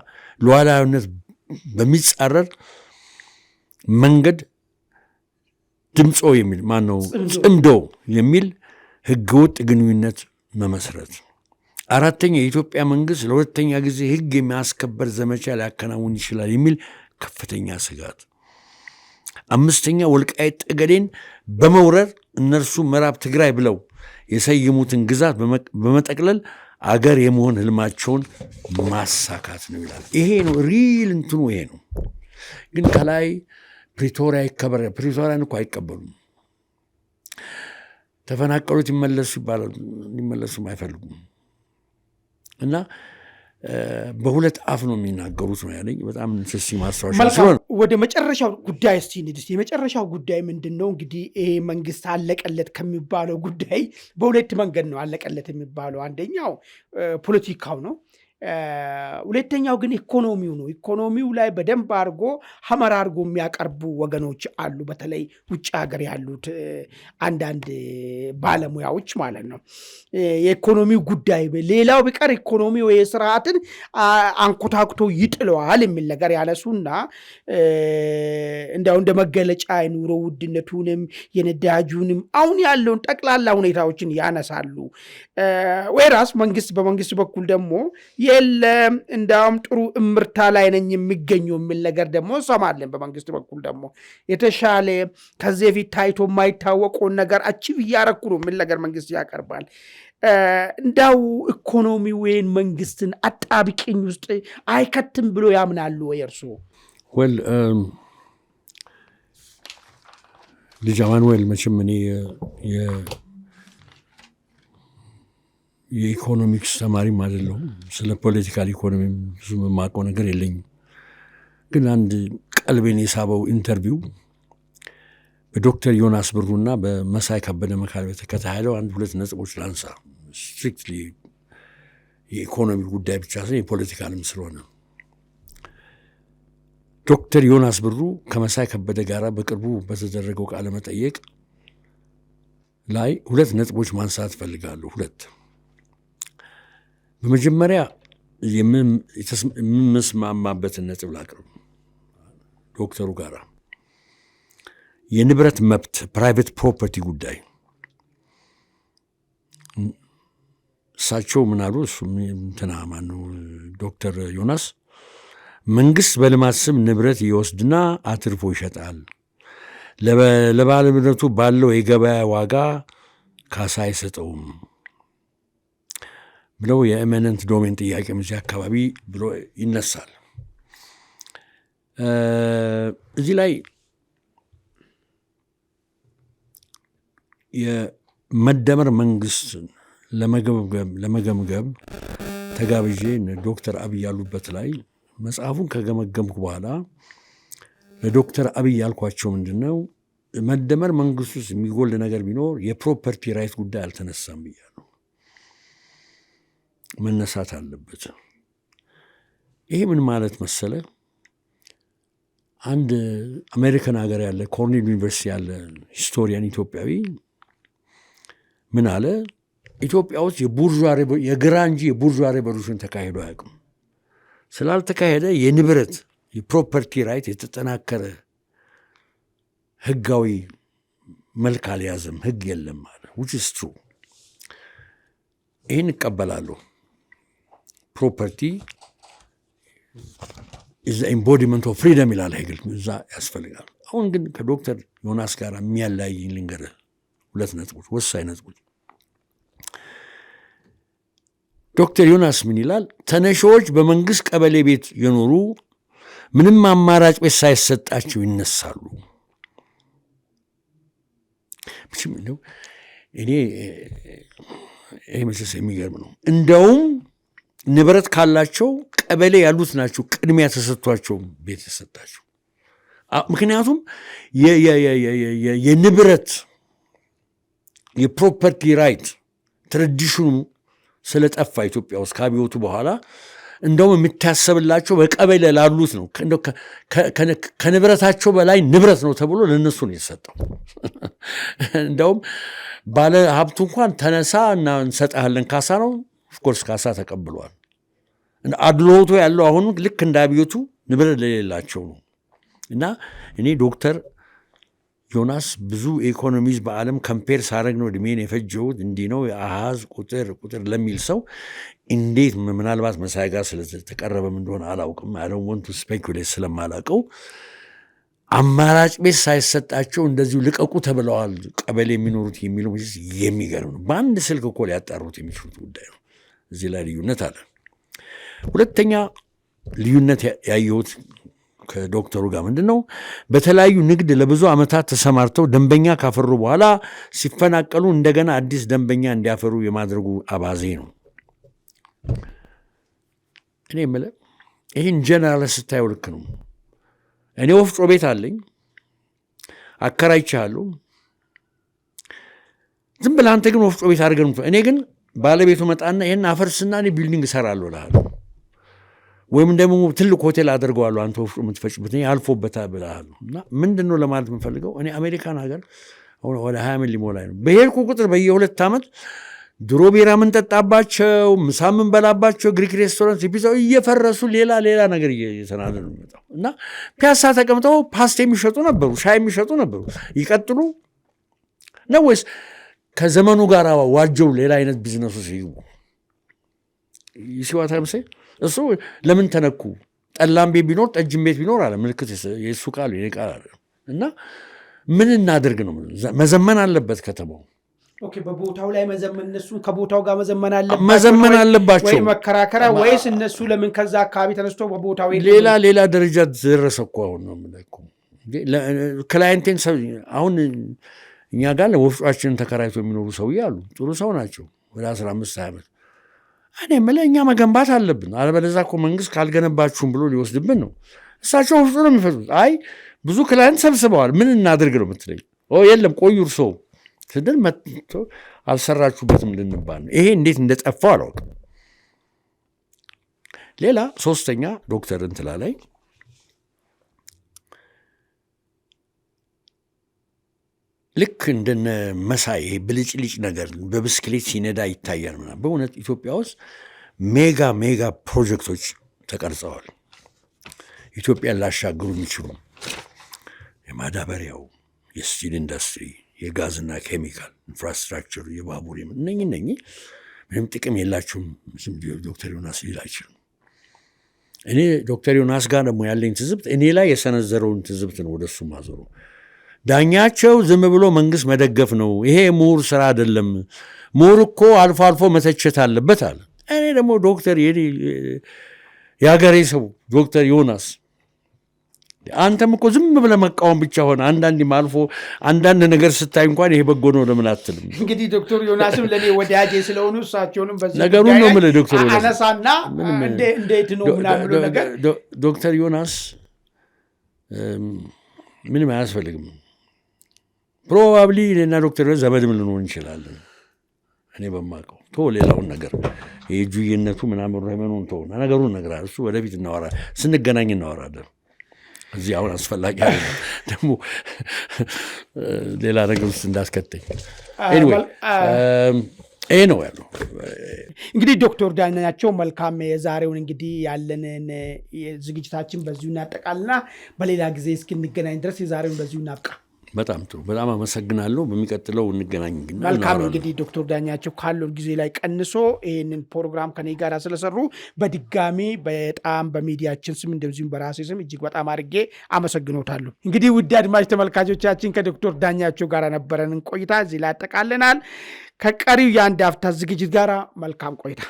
ሉዓላዊነት በሚጻረር መንገድ ድምፆ የሚል ማነው ጽምዶ የሚል ህገወጥ ግንኙነት መመስረት። አራተኛ የኢትዮጵያ መንግስት ለሁለተኛ ጊዜ ህግ የሚያስከበር ዘመቻ ሊያከናውን ይችላል የሚል ከፍተኛ ስጋት። አምስተኛ ወልቃይት ጠገዴን በመውረር እነርሱ ምዕራብ ትግራይ ብለው የሰየሙትን ግዛት በመጠቅለል አገር የመሆን ህልማቸውን ማሳካት ነው ይላል። ይሄ ነው ሪል እንትኑ ይሄ ነው። ግን ከላይ ፕሪቶሪያ ይከበር፣ ፕሪቶሪያን እኮ አይቀበሉም። ተፈናቀሉት ይመለሱ ይባላል፣ ሊመለሱም አይፈልጉም። እና በሁለት አፍ ነው የሚናገሩት ነው ያለኝ። በጣም ንስሲ ማስታወሻ ሲሆን ወደ መጨረሻው ጉዳይ እስቲ እንሂድ። የመጨረሻው ጉዳይ ምንድን ነው? እንግዲህ ይሄ መንግስት አለቀለት ከሚባለው ጉዳይ በሁለት መንገድ ነው አለቀለት የሚባለው። አንደኛው ፖለቲካው ነው። ሁለተኛው ግን ኢኮኖሚው ነው። ኢኮኖሚው ላይ በደንብ አድርጎ ሀመር አድርጎ የሚያቀርቡ ወገኖች አሉ። በተለይ ውጭ ሀገር ያሉት አንዳንድ ባለሙያዎች ማለት ነው። የኢኮኖሚው ጉዳይ ሌላው ቢቀር ኢኮኖሚው የስርዓትን አንኮታኩቶ ይጥለዋል የሚል ነገር ያነሱና እንዲያው እንደ መገለጫ የኑሮ ውድነቱንም የነዳጁንም አሁን ያለውን ጠቅላላ ሁኔታዎችን ያነሳሉ። ወይራስ በመንግስት በኩል ደግሞ የለም እንዳውም ጥሩ እምርታ ላይ ነኝ የሚገኘው የሚል ነገር ደግሞ ሰማለን። በመንግስት በኩል ደግሞ የተሻለ ከዚህ በፊት ታይቶ የማይታወቀውን ነገር አቺቭ እያረኩ ነው የሚል ነገር መንግስት ያቀርባል። እንዳው ኢኮኖሚ ወይን መንግስትን አጣብቂኝ ውስጥ አይከትም ብሎ ያምናሉ ወይ እርስዎ? ወል ልጅ አማኑኤል መቼም እኔ የኢኮኖሚክስ ተማሪም አይደለሁም። ስለ ፖለቲካል ኢኮኖሚ ብዙ የማውቀው ነገር የለኝም። ግን አንድ ቀልቤን የሳበው ኢንተርቪው በዶክተር ዮናስ ብሩና በመሳይ ከበደ መካከል የተካሄደው 1-2 ነጥቦች ላንሳ። ስትሪክትሊ የኢኮኖሚ ጉዳይ ብቻ ሳይሆን የፖለቲካልም ስለሆነ ዶክተር ዮናስ ብሩ ከመሳይ ከበደ ጋር በቅርቡ በተደረገው ቃለ መጠይቅ ላይ 2 ነጥቦች ማንሳት ፈልጋለሁ። 2 በመጀመሪያ የምንመስማማበትን ነጥብ ላቅርብ። ዶክተሩ ጋር የንብረት መብት ፕራይቬት ፕሮፐርቲ ጉዳይ እሳቸው ምን አሉ? እሱ እንትና ማነው ዶክተር ዮናስ መንግስት በልማት ስም ንብረት ይወስድና አትርፎ ይሸጣል፣ ለባለንብረቱ ባለው የገበያ ዋጋ ካሳ አይሰጠውም ብለው የኤሚነንት ዶሜን ጥያቄ እዚህ አካባቢ ብሎ ይነሳል። እዚህ ላይ የመደመር መንግስት ለመገምገም ተጋብዤ ዶክተር አብይ ያሉበት ላይ መጽሐፉን ከገመገምኩ በኋላ ለዶክተር አብይ ያልኳቸው ምንድን ነው መደመር መንግስት ውስጥ የሚጎል ነገር ቢኖር የፕሮፐርቲ ራይት ጉዳይ አልተነሳም ብያለሁ። መነሳት አለበት። ይሄ ምን ማለት መሰለ? አንድ አሜሪካን ሀገር ያለ ኮርኔል ዩኒቨርሲቲ ያለ ሂስቶሪያን ኢትዮጵያዊ ምን አለ? ኢትዮጵያ ውስጥ የግራ እንጂ የቡርዥዋ ሬቮሉሽን ተካሂዶ አያውቅም። ስላልተካሄደ የንብረት የፕሮፐርቲ ራይት የተጠናከረ ህጋዊ መልክ አልያዘም፣ ህግ የለም አለ። which is true። ይህን እቀበላለሁ። ፕሮፐርቲ is the embodiment of freedom ይላል ሄግል። እዛ ያስፈልጋል። አሁን ግን ከዶክተር ዮናስ ጋር የሚያለያየኝ ልንገርህ፣ 2 ነጥቦች፣ ወሳኝ ነጥቦች። ዶክተር ዮናስ ምን ይላል? ተነሺዎች በመንግስት ቀበሌ ቤት የኖሩ ምንም አማራጭ ቤት ሳይሰጣቸው ይነሳሉ። እኔ ይህ መቼስ የሚገርም ነው። እንደውም ንብረት ካላቸው ቀበሌ ያሉት ናቸው ቅድሚያ ተሰጥቷቸው ቤት የሰጣቸው። ምክንያቱም የንብረት የፕሮፐርቲ ራይት ትራዲሽኑ ስለጠፋ ኢትዮጵያ ውስጥ ከአብዮቱ በኋላ እንደውም የሚታሰብላቸው በቀበሌ ላሉት ነው። ከንብረታቸው በላይ ንብረት ነው ተብሎ ለነሱ ነው የተሰጠው። እንደውም ባለ ሀብቱ እንኳን ተነሳ እና እንሰጣለን ካሳ ነው። ኦፍኮርስ ካሳ ተቀብሏል። አድሎቱ ያለው አሁኑ ልክ እንደ አብዮቱ ንብረት ለሌላቸው ነው። እና እኔ ዶክተር ዮናስ ብዙ ኢኮኖሚዝ በዓለም ከምፔር ሳረግ ነው እድሜን የፈጀሁት። እንዲህ ነው የአሃዝ ቁጥር ለሚል ሰው እንዴት ምናልባት መሳይ ጋር ስለተቀረበም እንደሆነ አላውቅም። አለም ወንቱ ስፔኩሌት ስለማላውቀው አማራጭ ቤት ሳይሰጣቸው እንደዚሁ ልቀቁ ተብለዋል ቀበሌ የሚኖሩት የሚለው የሚገርም ነው። በአንድ ስልክ እኮ ሊያጣሩት የሚችሉት ጉዳይ ነው። እዚህ ላይ ልዩነት አለ። ሁለተኛ ልዩነት ያየሁት ከዶክተሩ ጋር ምንድን ነው? በተለያዩ ንግድ ለብዙ ዓመታት ተሰማርተው ደንበኛ ካፈሩ በኋላ ሲፈናቀሉ እንደገና አዲስ ደንበኛ እንዲያፈሩ የማድረጉ አባዜ ነው። እኔ የምልህ ይህን ጀነራል ስታየው ልክ ነው። እኔ ወፍጮ ቤት አለኝ፣ አከራይቻለሁ። ዝም ብለህ አንተ ግን ወፍጮ ቤት አድርገን፣ እኔ ግን ባለቤቱ መጣና ይህን አፈርስና እኔ ቢልዲንግ እሰራለሁ እልሃለሁ፣ ወይም ደግሞ ትልቅ ሆቴል አድርገዋለሁ አንተ ወፍጮ የምትፈጭበት አልፎበታል ብለሃለሁ። እና ምንድን ነው ለማለት የምፈልገው እኔ አሜሪካን ሀገር ወደ 20 ዓመት ሊሞላኝ ነው። በሄድኩ ቁጥር በየ2 ዓመት ድሮ ቢራ የምንጠጣባቸው ምሳ የምንበላባቸው ግሪክ ሬስቶራንት ፒዛው እየፈረሱ ሌላ ነገር እየተናደ ነው የሚመጣው። እና ፒያሳ ተቀምጠው ፓስታ የሚሸጡ ነበሩ፣ ሻይ የሚሸጡ ነበሩ። ይቀጥሉ ነው ወይስ ከዘመኑ ጋር ዋጀው ሌላ አይነት ቢዝነሱ ሲይቡ ይሲዋታ ምሴ እሱ ለምን ተነኩ? ጠላም ቤት ቢኖር ጠጅም ቤት ቢኖር አለ ምልክት የሱ ቃል የኔ ቃል አለ። እና ምን እናደርግ ነው? መዘመን አለበት ከተማው። ኦኬ፣ በቦታው ላይ መዘመን፣ እነሱ ከቦታው ጋር መዘመን አለባቸው። ወይ መከራከራ ወይስ እነሱ ለምን ከዛ አካባቢ ተነስቶ በቦታው ሌላ ደረጃ ደረሰ እኮ። አሁን ነው የምልህ ክላይንቴን አሁን እኛ ጋር ወፍጮአችንን ተከራይቶ የሚኖሩ ሰውዬ አሉ። ጥሩ ሰው ናቸው። ወደ 15 ዓመት እኔ የምልህ እኛ መገንባት አለብን። አለበለዚያ እኮ መንግስት ካልገነባችሁም ብሎ ሊወስድብን ነው። እሳቸው ወፍጮ ነው የሚፈጡት። አይ ብዙ ክላይንት ሰብስበዋል፣ ምን እናድርግ ነው የምትለኝ? የለም ቆዩ እርሶ ስድል መጥቶ አልሰራችሁበትም ልንባል ነው። ይሄ እንዴት እንደጠፋው አላውቅም። ሌላ ሶስተኛ ዶክተር እንትላ ላይ ልክ እንደነ መሳይ ብልጭልጭ ነገር በብስክሌት ሲነዳ ይታያል ምናምን። በእውነት ኢትዮጵያ ውስጥ ሜጋ ፕሮጀክቶች ተቀርጸዋል። ኢትዮጵያን ላሻግሩ የሚችሉ የማዳበሪያው፣ የስቲል ኢንዱስትሪ፣ የጋዝና ኬሚካል ኢንፍራስትራክቸር፣ የባቡር እነኚህ ምንም ጥቅም የላችሁም ዶክተር ዮናስ ሊል አይችልም። እኔ ዶክተር ዮናስ ጋር ደግሞ ያለኝ ትዝብት እኔ ላይ የሰነዘረውን ትዝብት ነው ወደሱ ማዞሩ። ዳኛቸው ዝም ብሎ መንግስት መደገፍ ነው፣ ይሄ ምሁር ስራ አይደለም፣ ምሁር እኮ አልፎ አልፎ መተቸት አለበት አለ። እኔ ደግሞ ዶክተር የሀገሬ ሰው ዶክተር ዮናስ አንተም እኮ ዝም ብለህ መቃወም ብቻ ሆነ አንዳንዴም አልፎ አንዳንድ ነገር ስታይ እንኳን ይሄ በጎ ነው ለምን አትልም? እንግዲህ ዶክተር ዮናስም ለኔ ወዳጄ ስለሆኑ እሳቸውንም በዚህ ነገሩን ነው የምልህ። ዶክተር ዮናስ አነሳና እንዴት ነው ምናምን ብሎ ነገር ዶክተር ዮናስ ምንም አያስፈልግም። ፕሮባብሊ እኔና ዶክተር ዮናስ ዘመድም ልንሆን እንችላለን። እኔ በማውቀው ሌላውን ነገር የጁይነቱ ምናምን ረመኑን ተውና ነገሩን ነግራል። እሱ ወደፊት እናወራ፣ ስንገናኝ እናወራለን። እዚህ አሁን አስፈላጊ አይደለም ደግሞ ሌላ ነገር ውስጥ እንዳስከተኝ። ኤኒዌይ ይሄ ነው ያለው። እንግዲህ ዶክተር ዳኛቸው መልካም የዛሬውን እንግዲህ ያለንን ዝግጅታችን በዚሁ እናጠቃልና በሌላ ጊዜ እስክንገናኝ ድረስ የዛሬውን በዚሁ እናብቃ። በጣም ጥሩ፣ በጣም አመሰግናለሁ። በሚቀጥለው እንገናኝ። መልካም እንግዲህ ዶክተር ዳኛቸው ካለው ጊዜ ላይ ቀንሶ ይህንን ፕሮግራም ከኔ ጋር ስለሰሩ በድጋሚ በጣም በሚዲያችን ስም እንደዚሁም በራሴ ስም እጅግ በጣም አድርጌ አመሰግኖታለሁ። እንግዲህ ውድ አድማጭ ተመልካቾቻችን ከዶክተር ዳኛቸው ጋር ነበረንን ቆይታ እዚህ ላይ አጠቃልናል። ከቀሪው የአንድ አፍታ ዝግጅት ጋር መልካም ቆይታ